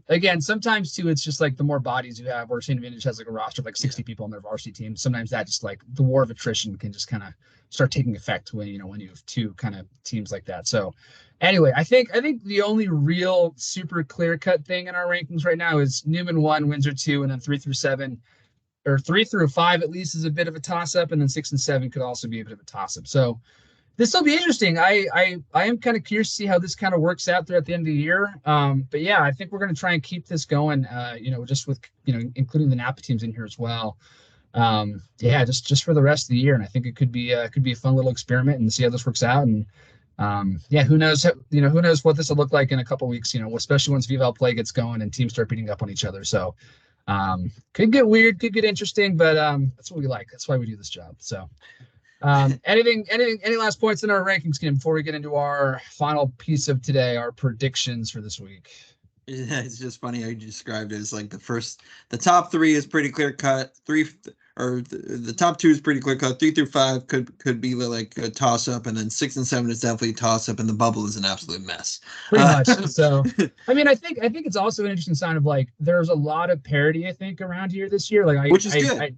again, sometimes too, it's just like the more bodies you have, or St. Vintage has like a roster of like 60 people on their varsity team. Sometimes that just like the war of attrition can just kind of start taking effect when you have two kind of teams like that. So, anyway, I think the only real super clear cut thing in our rankings right now is Newman 1, Windsor 2, and then 3 through 7. Or 3 through 5 at least is a bit of a toss-up, and then 6 and 7 could also be a bit of a toss-up. So this will be interesting. I am kind of curious to see how this kind of works out there at the end of the year. But yeah, I think we're going to try and keep this going. Just with including the Napa teams in here as well. Just for the rest of the year, and I think it could be a fun little experiment and see how this works out. And who knows? Who knows what this will look like in a couple of weeks? Especially once VVL play gets going and teams start beating up on each other. So. Could get weird, could get interesting, but that's what we like. That's why we do this job. So, any last points in our rankings, Kim, before we get into our final piece of today, our predictions for this week? Yeah, it's just funny how you described it. It's like the top 3 is pretty clear cut. The top 2 is pretty clear cut. 3 through 5 could be like a toss up, and then 6 and 7 is definitely a toss up, and the bubble is an absolute mess. Pretty much. So, I think it's also an interesting sign of like there's a lot of parity, I think, around here this year. Like which is good.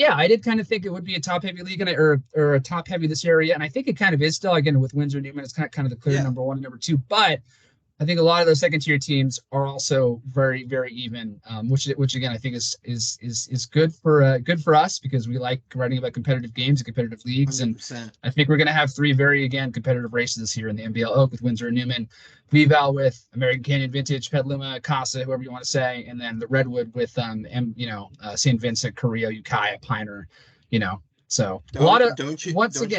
I did kind of think it would be a top heavy league or a top heavy this area, and I think it kind of is still. Again, with Windsor Newman, it's kind of the clear number 1 and number 2, but I think a lot of those second tier teams are also very, very even, which again I think is good for us because we like writing about competitive games and competitive leagues, 100%. And I think we're going to have 3 very competitive races here in the NBL Oak with Windsor and Newman, VVAL with American Canyon Vintage, Petaluma, Casa, whoever you want to say, and then the Redwood with St. Vincent, Carrillo, Ukiah, Piner, So don't you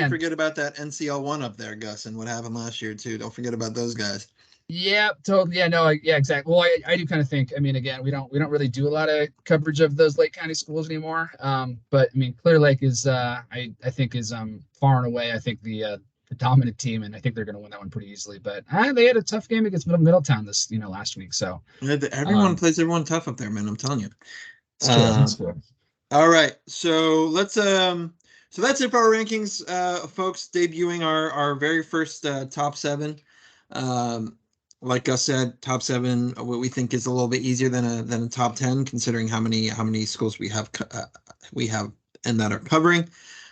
forget about that NCL 1 up there, Gus, and what happened last year too. Don't forget about those guys. Yeah, totally. Yeah, no, exactly. Well, I do kind of think. Again, we don't really do a lot of coverage of those Lake County schools anymore. But Clear Lake is I think is far and away the dominant team, and I think they're going to win that one pretty easily. But they had a tough game against Middletown this last week. So everyone plays everyone tough up there, man. I'm telling you. It's true. All right, so let's so that's it for our rankings, folks. Debuting our very first top 7. Like Gus said, top 7, what we think is a little bit easier than a top 10, considering how many schools we have and that are covering.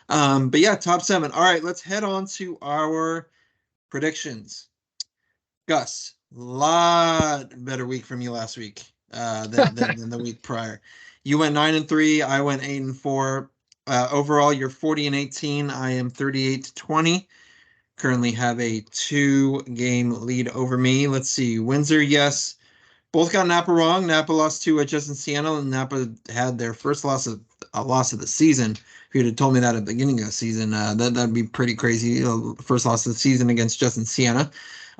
But yeah, top 7. All right, let's head on to our predictions. Gus, lot better week from you last week than the week prior. You went 9-3. I went 8-4. Overall, you're 40-18. I am 38-20. Currently have a 2-game lead over me. Let's see. Windsor, yes. Both got Napa wrong. Napa lost to Justin Siena, and Napa had their first loss of the season. If you'd have told me that at the beginning of the season, that'd be pretty crazy. First loss of the season against Justin Siena.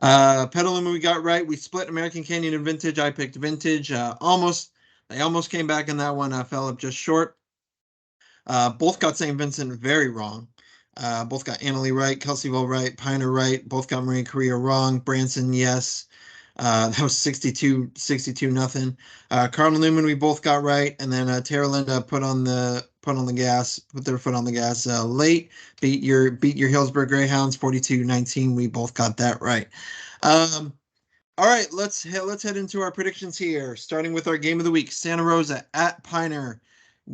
Petaluma we got right. We split American Canyon and Vintage. I picked Vintage. They almost came back in that one. I fell up just short. Both got St. Vincent very wrong. Both got Annalee right, Kelseyville right, Piner right. Both got Marie Korea wrong. Branson, yes. That was 62 nothing. Cardinal Newman, we both got right, and then Tara Linda put their foot on the gas late. Beat your Hillsborough Greyhounds 42-19. We both got that right. All right, let's head into our predictions here. Starting with our game of the week, Santa Rosa at Piner.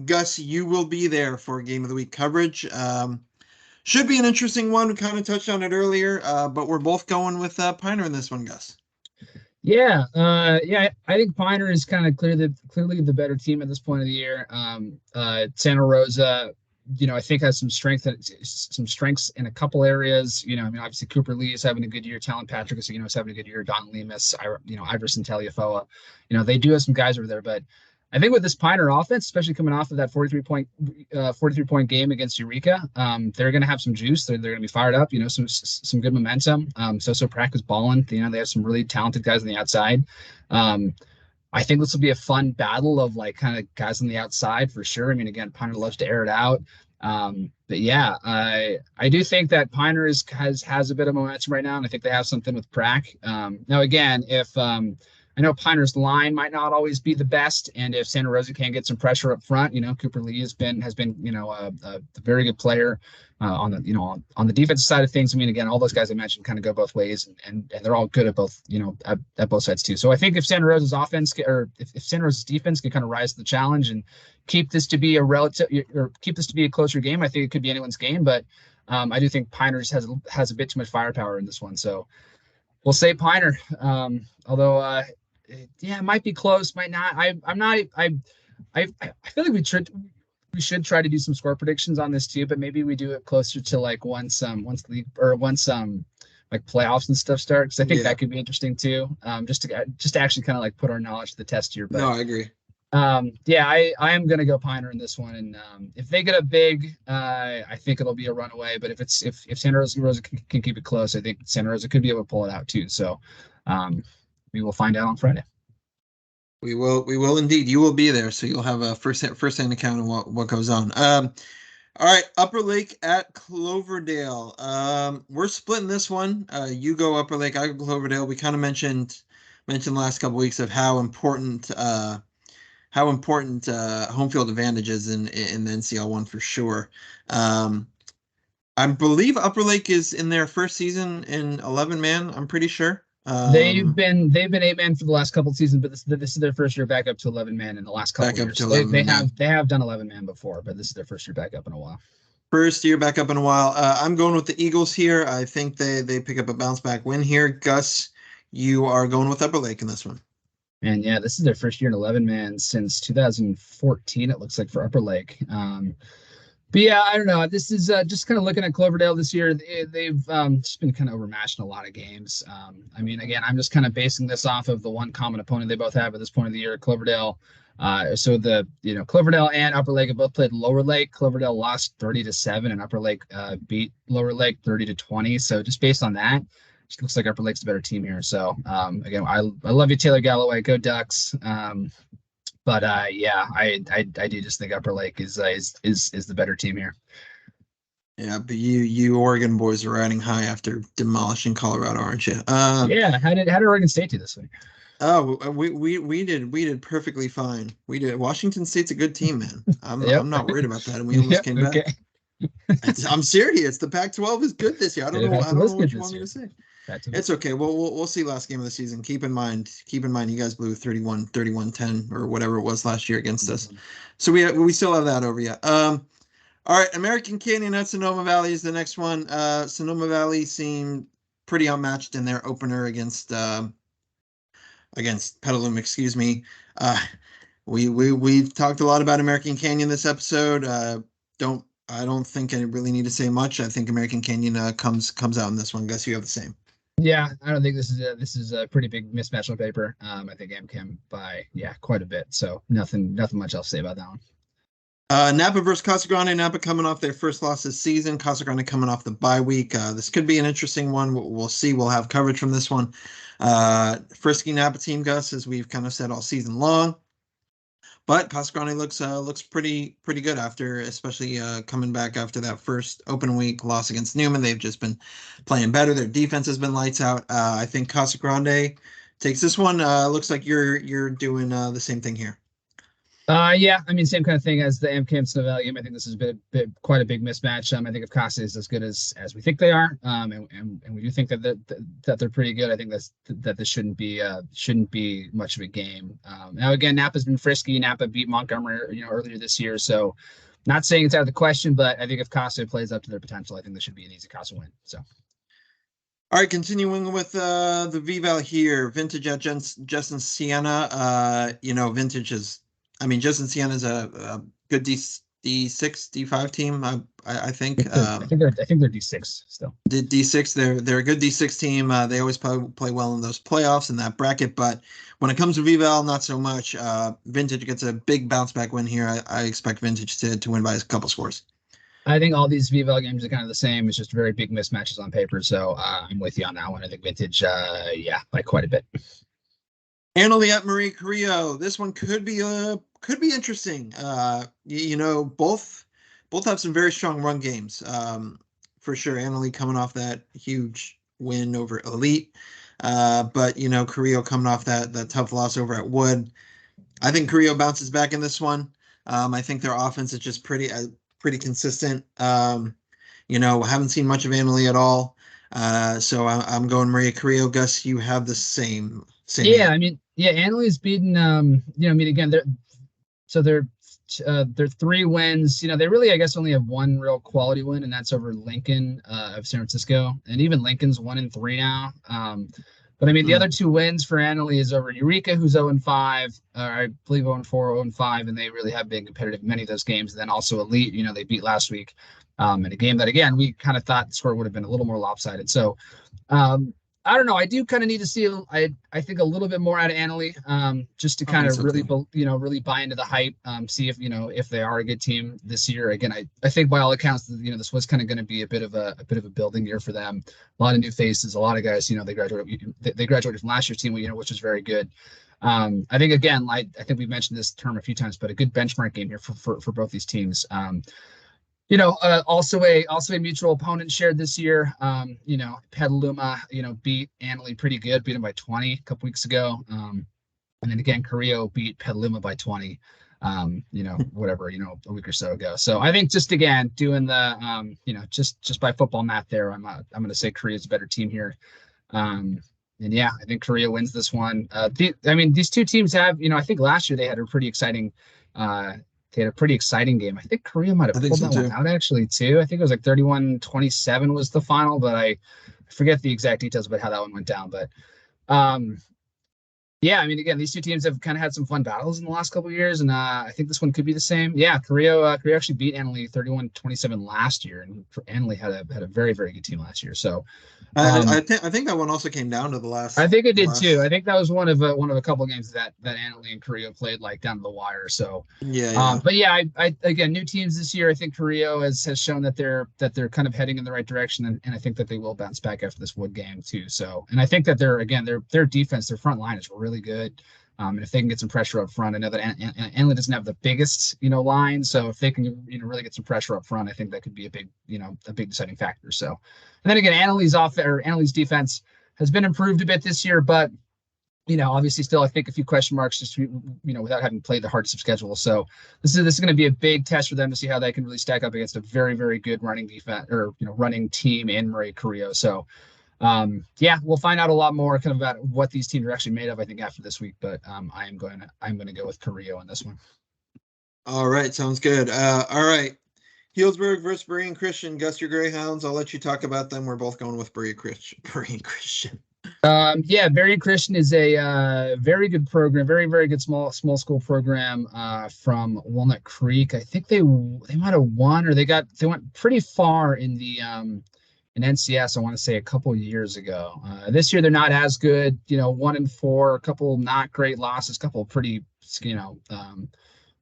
Gus, you will be there for Game of the Week coverage. Should be an interesting one. We kind of touched on it earlier, but we're both going with Piner in this one, Gus. Yeah, I think Piner is kind of clearly the better team at this point of the year. Santa Rosa, I think has some strengths in a couple areas. Obviously Cooper Lee is having a good year. Talon Patrick is having a good year. Don Lemus, Iverson Taliafoa. They do have some guys over there, but I think with this Piner offense, especially coming off of that 43-point game against Eureka, they're going to have some juice. They're going to be fired up. Some good momentum. So Prack is balling. They have some really talented guys on the outside. I think this will be a fun battle of like kind of guys on the outside for sure. I mean, again, Piner loves to air it out. But yeah, I do think that Piner has a bit of momentum right now, and I think they have something with Prack. Now again, if I know Piner's line might not always be the best, and if Santa Rosa can get some pressure up front, Cooper Lee has been a very good player on the on the defensive side of things. I mean, again, all those guys I mentioned kind of go both ways, and they're all good at both at both sides too. So I think if Santa Rosa's offense or if Santa Rosa's defense can kind of rise to the challenge and keep this to be a closer game, I think it could be anyone's game. But I do think Piner just has a bit too much firepower in this one, so we'll say Piner. Although yeah, it might be close, might not. I'm not. I feel like we should try to do some score predictions on this too, but maybe we do it closer to like once like playoffs and stuff start, because I think that could be interesting too. Just to actually kind of like put our knowledge to the test here. But no, I agree. Yeah, I am gonna go Piner in this one, and if they get a big, I think it'll be a runaway. But if Santa Rosa can keep it close, I think Santa Rosa could be able to pull it out too. So we will find out on Friday. We will indeed. You will be there, so you'll have a first-hand account of what goes on. All right, Upper Lake at Cloverdale. We're splitting this one. You go Upper Lake, I go Cloverdale. We kind of mentioned the last couple weeks of how important home field advantage is in the NCL one for sure. I believe Upper Lake is in their first season in 11-man. I'm pretty sure. They've been 8-man for the last couple of seasons, but this is their first year back up to 11-man in the last couple of years. They have done 11-man before, but this is their first year back up in a while. First year back up in a while. I'm going with the Eagles here. I think they pick up a bounce back win here. Gus, you are going with Upper Lake in this one. And yeah, this is their first year in 11-man since 2014. It looks like for Upper Lake. But yeah, I don't know. This is just kind of looking at Cloverdale this year. They've just been kind of overmatched in a lot of games. I mean, again, I'm just kind of basing this off of the one common opponent they both have at this point of the year, Cloverdale. So Cloverdale and Upper Lake have both played Lower Lake. Cloverdale lost 30-7, and Upper Lake beat Lower Lake 30-20. So just based on that, it just looks like Upper Lake's a better team here. So again, I love you, Taylor Galloway. Go Ducks. But yeah, I do just think Upper Lake is the better team here. Yeah, but you Oregon boys are riding high after demolishing Colorado, aren't you? Yeah, how did Oregon State do this week? Oh, we did perfectly fine. We did. Washington State's a good team, man. I'm not worried about that, and we almost came back. I'm serious. The Pac-12 is good this year. I don't know what you want me to say. It's okay. We'll see last game of the season. Keep in mind, you guys blew 31-10 or whatever it was last year against us. So we still have that over yet. All right, American Canyon at Sonoma Valley is the next one. Sonoma Valley seemed pretty outmatched in their opener against Petaluma. Excuse me. We've talked a lot about American Canyon this episode. I don't think I really need to say much. I think American Canyon comes out in this one. Guess you have the same. Yeah, I don't think this is a pretty big mismatch on paper. I think AmCam by quite a bit. So nothing much else to say about that one. Napa versus Casa Grande. Napa coming off their first loss this season. Casa Grande coming off the bye week. This could be an interesting one. We'll see. We'll have coverage from this one. Frisky Napa team, Gus, as we've kind of said all season long. But Casa Grande looks pretty good after, especially coming back after that first open week loss against Newman. They've just been playing better. Their defense has been lights out. I think Casa Grande takes this one. Looks like you're doing the same thing here. Yeah, I mean, same kind of thing as the AmCam Sonoma Valley game. I think this is quite a big mismatch. I think if Casa is as good as we think they are, and we do think that they're pretty good, I think that this shouldn't be much of a game. Now again, Napa's been frisky. Napa beat Montgomery, earlier this year, so not saying it's out of the question, but I think if Casa plays up to their potential, I think this should be an easy Casa win. So. All right, continuing with the VVAL here, Vintage at Justin Siena. Vintage is. I mean, Justin Siena is a good D6, D5 team. I think. I think they're D6 still. D6. They're a good D6 team. They always play well in those playoffs in that bracket. But when it comes to VVAL, not so much. Vintage gets a big bounce back win here. I expect Vintage to win by a couple scores. I think all these VVAL games are kind of the same. It's just very big mismatches on paper. So I'm with you on that one. I think Vintage, by quite a bit. Annalee at Marie Carrillo. This one could be interesting. Both have some very strong run games. For sure. Annalee coming off that huge win over Elite. But Carrillo coming off that tough loss over at Wood. I think Carrillo bounces back in this one. I think their offense is just pretty consistent. Haven't seen much of Annalee at all. So I'm going Maria Carrillo. Gus, you have the same. Yeah, Annalee's beaten. Again, they're 3 wins. They really, I guess, only have one real quality win, and that's over Lincoln of San Francisco. And even Lincoln's 1-3 now. But the other 2 wins for Annalee is over Eureka, who's 0-5, I believe 0-4, 0-5, and they really have been competitive in many of those games. And then also Elite, they beat last week in a game that, again, we kind of thought the score would have been a little more lopsided. So I don't know. I do kind of need to see, I think, a little bit more out of Annalee, just to kind of really, really buy into the hype, see if they are a good team this year. Again, I think by all accounts, this was kind of going to be a bit of a building year for them. A lot of new faces, a lot of guys, they graduated from last year's team, which is very good. I think, again, I think we've mentioned this term a few times, but a good benchmark game here for both these teams. Also a mutual opponent shared this year. Petaluma, beat Annalee pretty good, beat them by 20 a couple weeks ago. And then again, Carrillo beat Petaluma by 20, a week or so ago. So I think just, again, doing the, just by football math there, I'm going to say Carrillo's a better team here. And yeah, I think Carrillo wins this one. These 2 teams have, I think last year they had a pretty exciting, game. I think Carrillo might have pulled that one out actually too. I think it was like 31-27 was the final, but I forget the exact details about how that one went down. But again, these 2 teams have kind of had some fun battles in the last couple of years, and I think this one could be the same. Yeah, Carrillo actually beat Annalee 31-27 last year, and Annalee had a very, very good team last year. So I think that one also came down to the last. I think it did too. I think that was one of a couple of games that Annalee and Carrillo played down to the wire. So yeah. But yeah, I again, new teams this year. I think Carrillo has shown that they're kind of heading in the right direction, and I think that they will bounce back after this Wood game too. So, and I think that their defense, their front line is really good. And if they can get some pressure up front, I know that Annalee doesn't have the biggest, line. So if they can, really get some pressure up front, I think that could be a big deciding factor. So, and then again, Annalee's defense has been improved a bit this year, but, obviously still, I think a few question marks just, without having played the hardest of schedules. So this is going to be a big test for them to see how they can really stack up against a very, very good running defense or, running team in Marie Carrillo. So, we'll find out a lot more kind of about what these teams are actually made of, I think, after this week. But I'm going to go with Carrillo on this one. All right, sounds good. All right, Healdsburg versus Berean Christian. Gus, your Greyhounds. I'll let you talk about them. We're both going with Berean Christian. Berean Christian is a very good program, very, very good small school program from Walnut Creek. I think they might have won, or they went pretty far in the in NCS, I want to say a couple of years ago. This year they're not as good, 1-4, a couple not great losses, couple pretty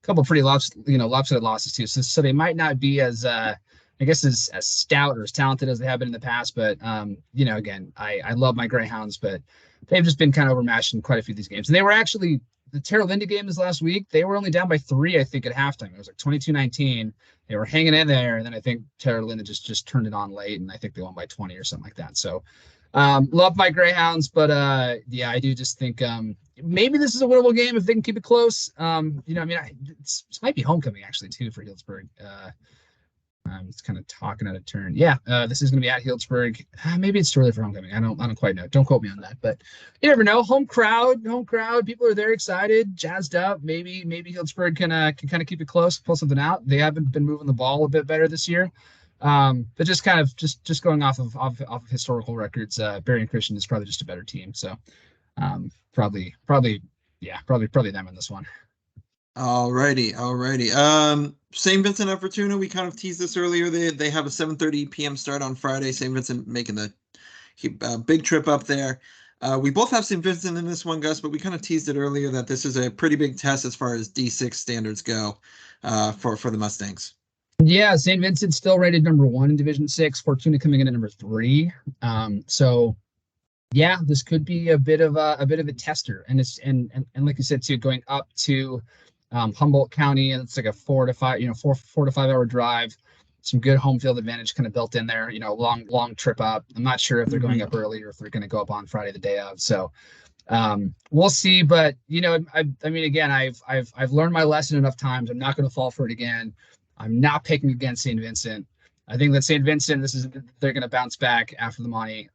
lopsided losses too. So they might not be as as stout or as talented as they have been in the past. But again, I love my Greyhounds, but they've just been kind of overmatched in quite a few of these games. And they were actually, the Terra Linda game this last week, they were only down by 3, I think, at halftime. It was like 22-19. They were hanging in there, and then I think Terra Linda just turned it on late, and I think they won by 20 or something like that. So love my Greyhounds, but I do just think maybe this is a winnable game if they can keep it close. This might be homecoming actually too for Healdsburg. It's kind of talking out of turn. Yeah, this is going to be at Healdsburg. Maybe it's too early for homecoming. I don't quite know. Don't quote me on that, but you never know. Home crowd. People are there, excited, jazzed up. Maybe Healdsburg can kind of keep it close, pull something out. They haven't been moving the ball a bit better this year, but just kind of just going off of historical records. Berean Christian is probably just a better team. So probably them in this one. Alrighty. St. Vincent at Fortuna, we kind of teased this earlier. They have a 7:30 p.m. start on Friday. St. Vincent making the big trip up there. We both have St. Vincent in this one, Gus, but we kind of teased it earlier that this is a pretty big test as far as D6 standards go for the Mustangs. Yeah, St. Vincent still rated number 1 in Division 6. Fortuna coming in at number 3. So Yeah, this could be a bit of a tester, and it's and like you said too, going up to Humboldt County, and it's like a 4 to 5 hour drive. Some good home field advantage kind of built in there. Long trip up. I'm not sure if they're going up early or if they're going to go up on Friday the day of. So we'll see. But I mean, again, I've learned my lesson enough times. I'm not going to fall for it again. I'm not picking against St. Vincent. I think that St. Vincent, they're going to bounce back after the Monty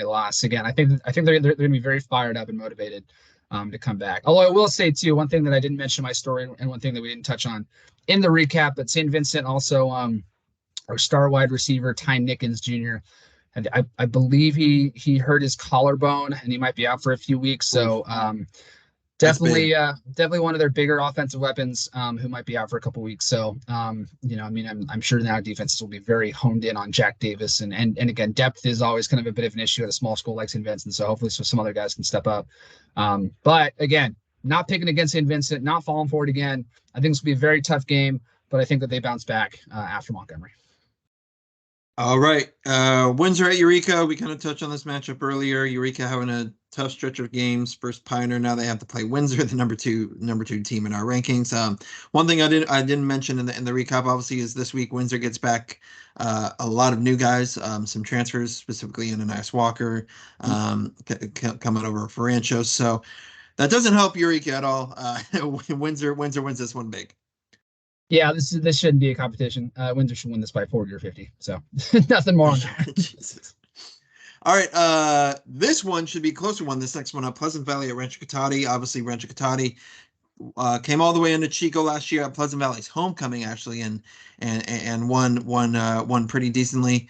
loss. Again, I think they're going to be very fired up and motivated to come back. Although I will say too, one thing that I didn't mention in my story, and one thing that we didn't touch on in the recap, but St. Vincent also, our star wide receiver Ty Nickens Jr. And I believe he hurt his collarbone and he might be out for a few weeks. So definitely one of their bigger offensive weapons who might be out for a couple weeks. So I mean, I'm sure now defenses will be very honed in on Jack Davis, and again, depth is always kind of a bit of an issue at a small school like St. Vincent. So hopefully some other guys can step up. But again, not picking against St. Vincent, not falling for it again. I think this will be a very tough game, but I think that they bounce back after Montgomery. All right. Windsor at Eureka. We kind of touched on this matchup earlier. Eureka having a tough stretch of games. First Pioneer. Now they have to play Windsor, the number two team in our rankings. One thing I didn't mention in the recap, obviously, is this week Windsor gets back a lot of new guys, some transfers, specifically Ananias Walker coming over for Rancho. So that doesn't help Eureka at all. Windsor wins this one big. Yeah, this shouldn't be a competition. Windsor should win this by 40 or 50. So nothing more on that. Jesus. All right. This one should be a closer one. This next one up, Pleasant Valley at Rancho Cotati. Obviously, Rancho Cotati came all the way into Chico last year at Pleasant Valley's homecoming, actually, and won pretty decently.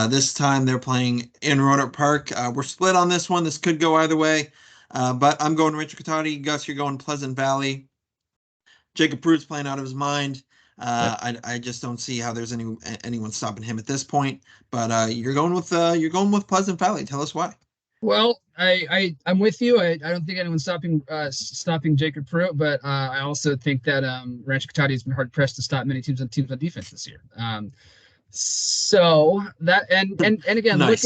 This time they're playing in Roanoke Park. We're split on this one. This could go either way, but I'm going Rancho Cotati. Gus, you're going Pleasant Valley. Jacob Pruitt's playing out of his mind. I just don't see how there's anyone stopping him at this point. But you're going with Pleasant Valley. Tell us why. Well, I'm with you. I don't think anyone's stopping Jacob Pruitt, but I also think that Rancho Cotati has been hard pressed to stop many teams on defense this year. So that and again, nice.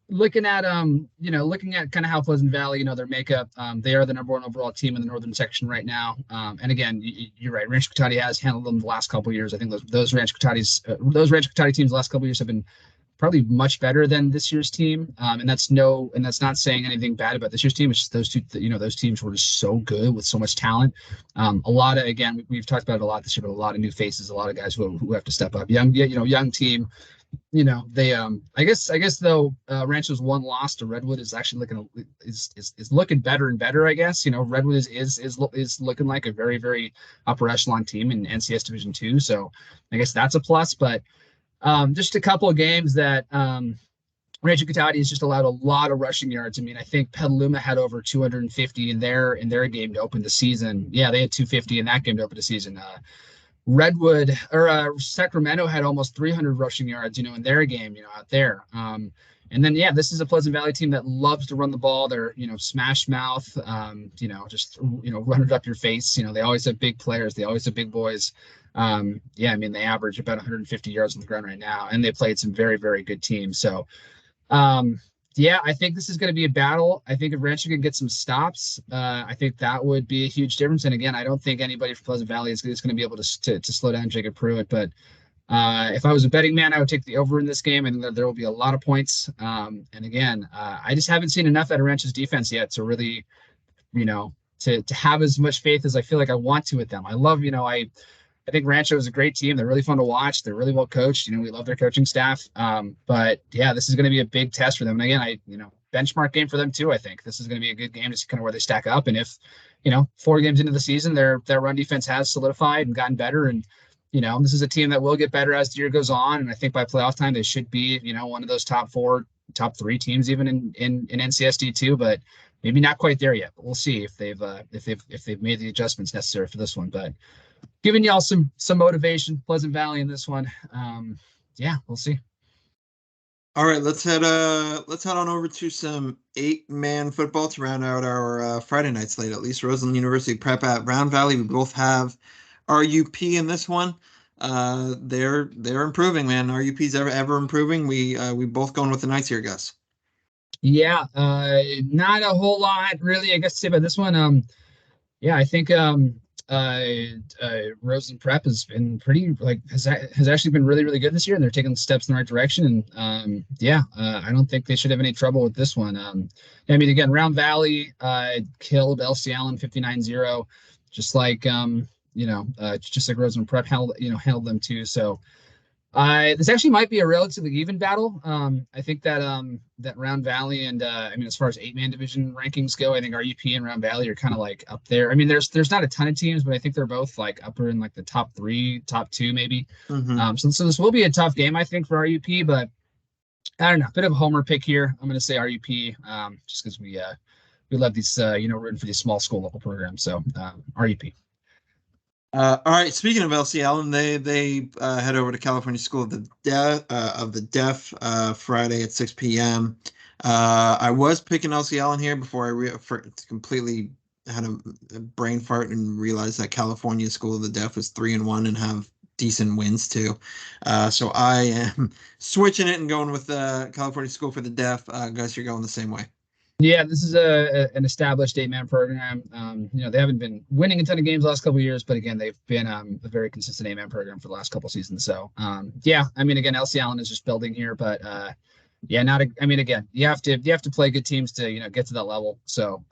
looking at kind of how Pleasant Valley, their makeup, they are the number one overall team in the northern section right now. And again, you're right. Rancho Cotati has handled them the last couple of years. I think those Rancho Cotati teams the last couple of years have been probably much better than this year's team. And that's not saying anything bad about this year's team. It's just those two, those teams were just so good with so much talent. A lot of, again, we've talked about it a lot this year, but a lot of new faces, a lot of guys who have to step up. Young team. They I guess though Rancho's one loss to Redwood is actually looking better and better. I guess Redwood is looking like a very, very upper echelon team in NCS Division II. So I guess that's a plus. But just a couple of games that Rancho Cotati has just allowed a lot of rushing yards. I mean, I think Petaluma had over 250 in their game to open the season. Yeah, they had 250 in that game to open the season. Redwood or Sacramento had almost 300 rushing yards, in their game, out there. And then, this is a Pleasant Valley team that loves to run the ball. They're, smash mouth, just, run it up your face. They always have big players. They always have big boys. I mean, they average about 150 yards on the ground right now, and they played some very, very good teams. So, I think this is going to be a battle. I think if Rancho can get some stops, I think that would be a huge difference. And again, I don't think anybody from Pleasant Valley is going to be able to slow down Jacob Pruitt. But if I was a betting man, I would take the over in this game. I think that there will be a lot of points. And again, I just haven't seen enough out of Rancho's defense yet to really, to have as much faith as I feel like I want to with them. I love, I think Rancho is a great team. They're really fun to watch. They're really well coached. We love their coaching staff. But this is going to be a big test for them. And again, benchmark game for them too. I think this is going to be a good game to see kind of where they stack up. And if, 4 games into the season, their run defense has solidified and gotten better. And, this is a team that will get better as the year goes on. And I think by playoff time, they should be, one of those top 3 teams, even in NCSD too, but maybe not quite there yet. But we'll see if they've made the adjustments necessary for this one. But giving y'all some motivation, Pleasant Valley in this one. We'll see. All right, let's head on over to some 8-man football to round out our Friday night slate. At least Roseland University Prep at Round Valley. We both have RUP in this one. They're improving, man. RUP's ever improving. We both going with the Knights here, Gus. Yeah, not a whole lot really, I guess, to say about this one. Yeah, I think Rosen Prep has been pretty has actually been really really good this year, and they're taking steps in the right direction. And yeah, I don't think they should have any trouble with this one. I mean, again, Round Valley killed LC Allen 59-0, just like just like Rosen Prep held them too. So. This actually might be a relatively even battle. I think that that Round Valley and I mean, as far as 8-man division rankings go, I think RUP and Round Valley are kind of like up there. I mean, there's not a ton of teams, but I think they're both like upper in like the top 3, top 2 maybe. So this will be a tough game, I think, for RUP, but I don't know, a bit of a homer pick here. I'm going to say RUP, just because we love these rooting for these small school local programs. So RUP. All right. Speaking of LC Allen, they head over to California School of the Deaf Friday at 6 p.m. I was picking LC Allen here before I completely had a brain fart and realized that California School of the Deaf is 3-1 and have decent wins too. So I am switching it and going with California School for the Deaf. Gus, you're going the same way. Yeah, this is an established 8-man program. They haven't been winning a ton of games the last couple of years, but again, they've been a very consistent 8-man program for the last couple of seasons. So yeah, I mean, again, LC Allen is just building here, but yeah, I mean, again, you have to play good teams to get to that level. So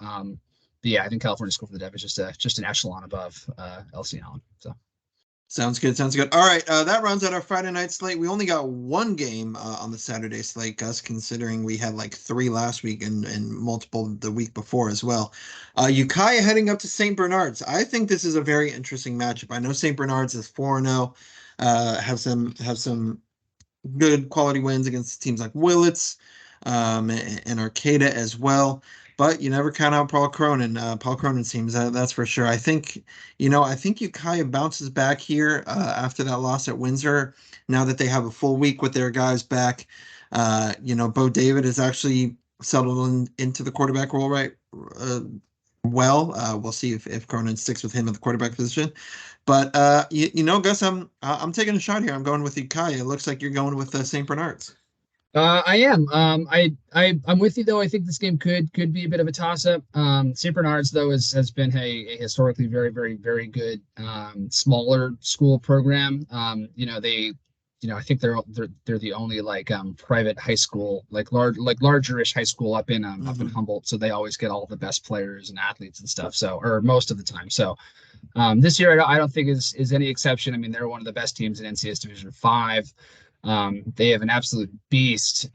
yeah, I think California School for the Deaf is just an echelon above LC Allen. So. Sounds good. Sounds good. All right. That rounds out our Friday night slate. We only got one game on the Saturday slate, Gus, considering we had like 3 last week and multiple the week before as well. Ukiah heading up to St. Bernard's. I think this is a very interesting matchup. I know St. Bernard's is 4-0, have some good quality wins against teams like Willits and Arcata as well. But you never count out Paul Cronin. Paul Cronin's teams, that's for sure. I think Ukiah bounces back here after that loss at Windsor. Now that they have a full week with their guys back, Bo David is actually settled into the quarterback role right well. We'll see if Cronin sticks with him in the quarterback position. But Gus, I'm taking a shot here. I'm going with Ukiah. It looks like you're going with St. Bernard's. I am. I'm with you though. I think this game could be a bit of a toss up. St. Bernard's though has been a historically very very very good smaller school program. I think they're the only private high school largerish high school up in Humboldt. So they always get all the best players and athletes and stuff. So or most of the time. So this year I don't think is any exception. I mean they're one of the best teams in NCS Division 5. They have an absolute beast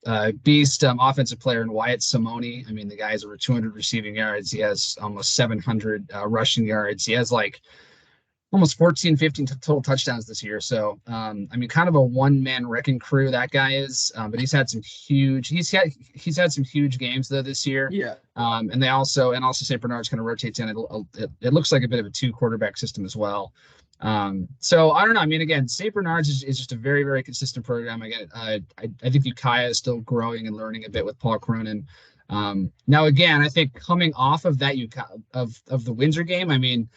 offensive player in Wyatt Simone. I mean, the guy has over 200 receiving yards. He has almost 700 rushing yards. He has almost 14, 15 total touchdowns this year. So, I mean, kind of a one-man wrecking crew that guy is. But he's had some huge games though this year. Yeah. And also St. Bernard's kind of rotates in. It looks like a bit of a 2-quarterback system as well. So I don't know. I mean, again, St. Bernard's is just a very, very consistent program. Again, I think Ukiah is still growing and learning a bit with Paul Cronin. Now, again, I think coming off of that of the Windsor game, I mean,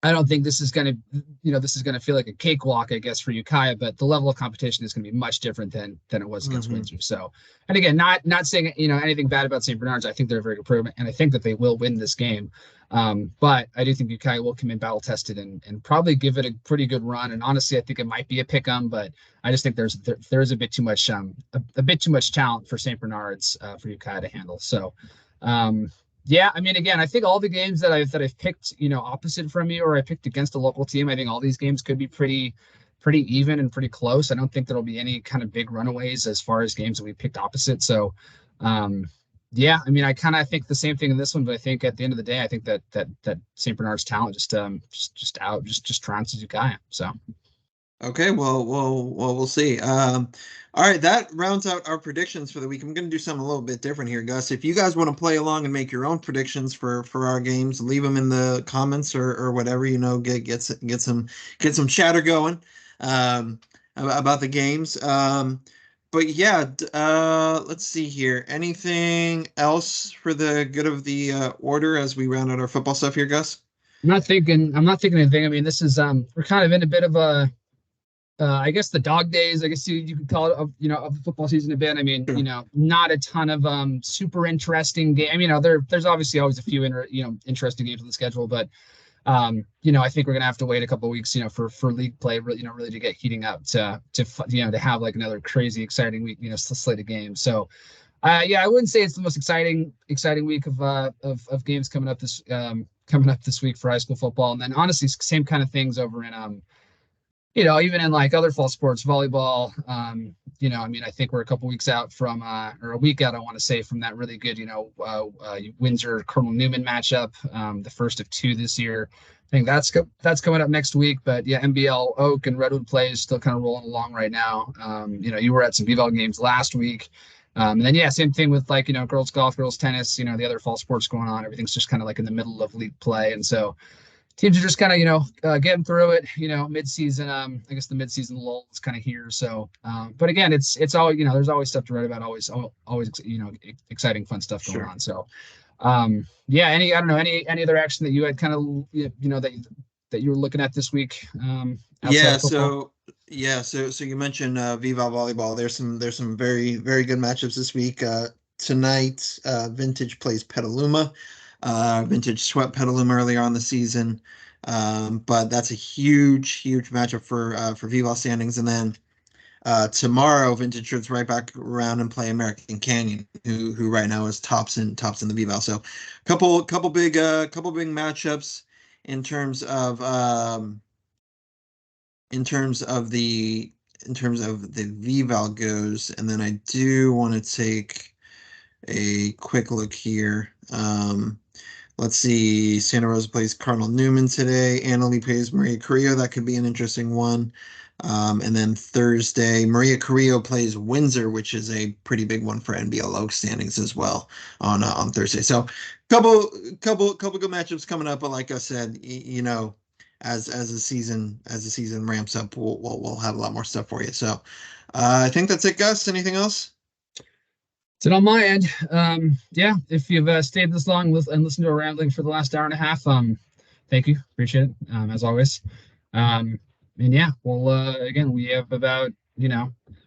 I don't think this is going to feel like a cakewalk, I guess, for Ukiah, but the level of competition is going to be much different than it was against Windsor. So, and again, not saying, anything bad about St. Bernard's. I think they're a very good program, and I think that they will win this game. But I do think Ukiah will come in battle tested and probably give it a pretty good run. And honestly, I think it might be a pick 'em, but I just think there's a bit too much talent for St. Bernard's for Ukiah to handle. So, yeah, I mean, again, I think all the games that I've picked, opposite from you, or I picked against a local team, I think all these games could be pretty even and pretty close. I don't think there'll be any kind of big runaways as far as games that we picked opposite. So, yeah, I mean, I kind of think the same thing in this one, but I think at the end of the day, I think that St. Bernard's talent just trounces Ukiah. So. Okay, well, we'll see. All right, that rounds out our predictions for the week. I'm going to do something a little bit different here, Gus. If you guys want to play along and make your own predictions for our games, leave them in the comments or whatever. Get some chatter going about the games. But yeah, let's see here. Anything else for the good of the order as we round out our football stuff here, Gus? I'm not thinking anything. I mean, this is we're kind of in a bit of a I guess the dog days, I guess you could call it, of the football season a bit. I mean, Sure. Not a ton of super interesting game. I mean, there's obviously always a few interesting games on the schedule, but I think we're gonna have to wait a couple of weeks, for league play, really to get heating up to have like another crazy exciting week, slate of games. So, yeah, I wouldn't say it's the most exciting week of games coming up this week for high school football, and then honestly, same kind of things over in even in like other fall sports, volleyball, I mean, I think we're a couple weeks out from, or a week out, I want to say, from that really good, Windsor Cardinal Newman matchup, the first of two this year. I think that's coming up next week. But yeah, NBL Oak and Redwood plays still kind of rolling along right now. You were at some VVL games last week. And then, yeah, same thing with like, girls golf, girls tennis, the other fall sports going on. Everything's just kind of like in the middle of league play. And so, teams are just kind of getting through it, mid-season. I guess the mid-season lull is kind of here. So but again, it's all, there's always stuff to write about, always exciting, fun stuff going Sure. on. So yeah, I don't know, any other action that you had kind of that you were looking at this week, outside of football? So you mentioned Viva volleyball. There's some very, very good matchups this week. Tonight, Vintage plays Petaluma. Vintage swept Petaluma earlier on the season, but that's a huge matchup for VVAL standings. And then tomorrow, Vintage should right back around and play American Canyon, who right now is tops in the VVAL. So, couple big matchups in terms of the VVAL goes. And then I do want to take a quick look here. Let's see. Santa Rosa plays Cardinal Newman today. Annalee plays Maria Carrillo. That could be an interesting one. And then Thursday, Maria Carrillo plays Windsor, which is a pretty big one for NBL Oak standings as well on Thursday. So, couple good matchups coming up. But like I said, as the season ramps up, we'll have a lot more stuff for you. So, I think that's it, Gus. Anything else? So on my end, yeah, if you've stayed this long and listened to our rambling for the last hour and a half, thank you, appreciate it, as always. And yeah, well, again, we have about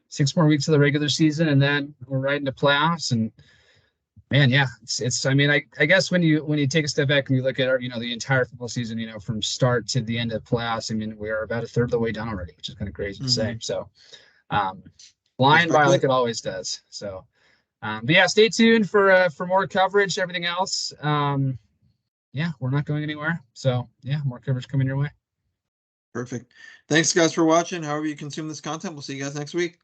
6 more weeks of the regular season, and then we're right into playoffs. And man, yeah, it's I mean, I guess when you take a step back and you look at our, the entire football season, from start to the end of playoffs, I mean, we are about a third of the way done already, which is kind of crazy to say. So, flying by like it always does. So. But yeah, stay tuned for more coverage, everything else. Yeah, we're not going anywhere. So yeah, more coverage coming your way. Perfect. Thanks, guys, for watching. However you consume this content, we'll see you guys next week.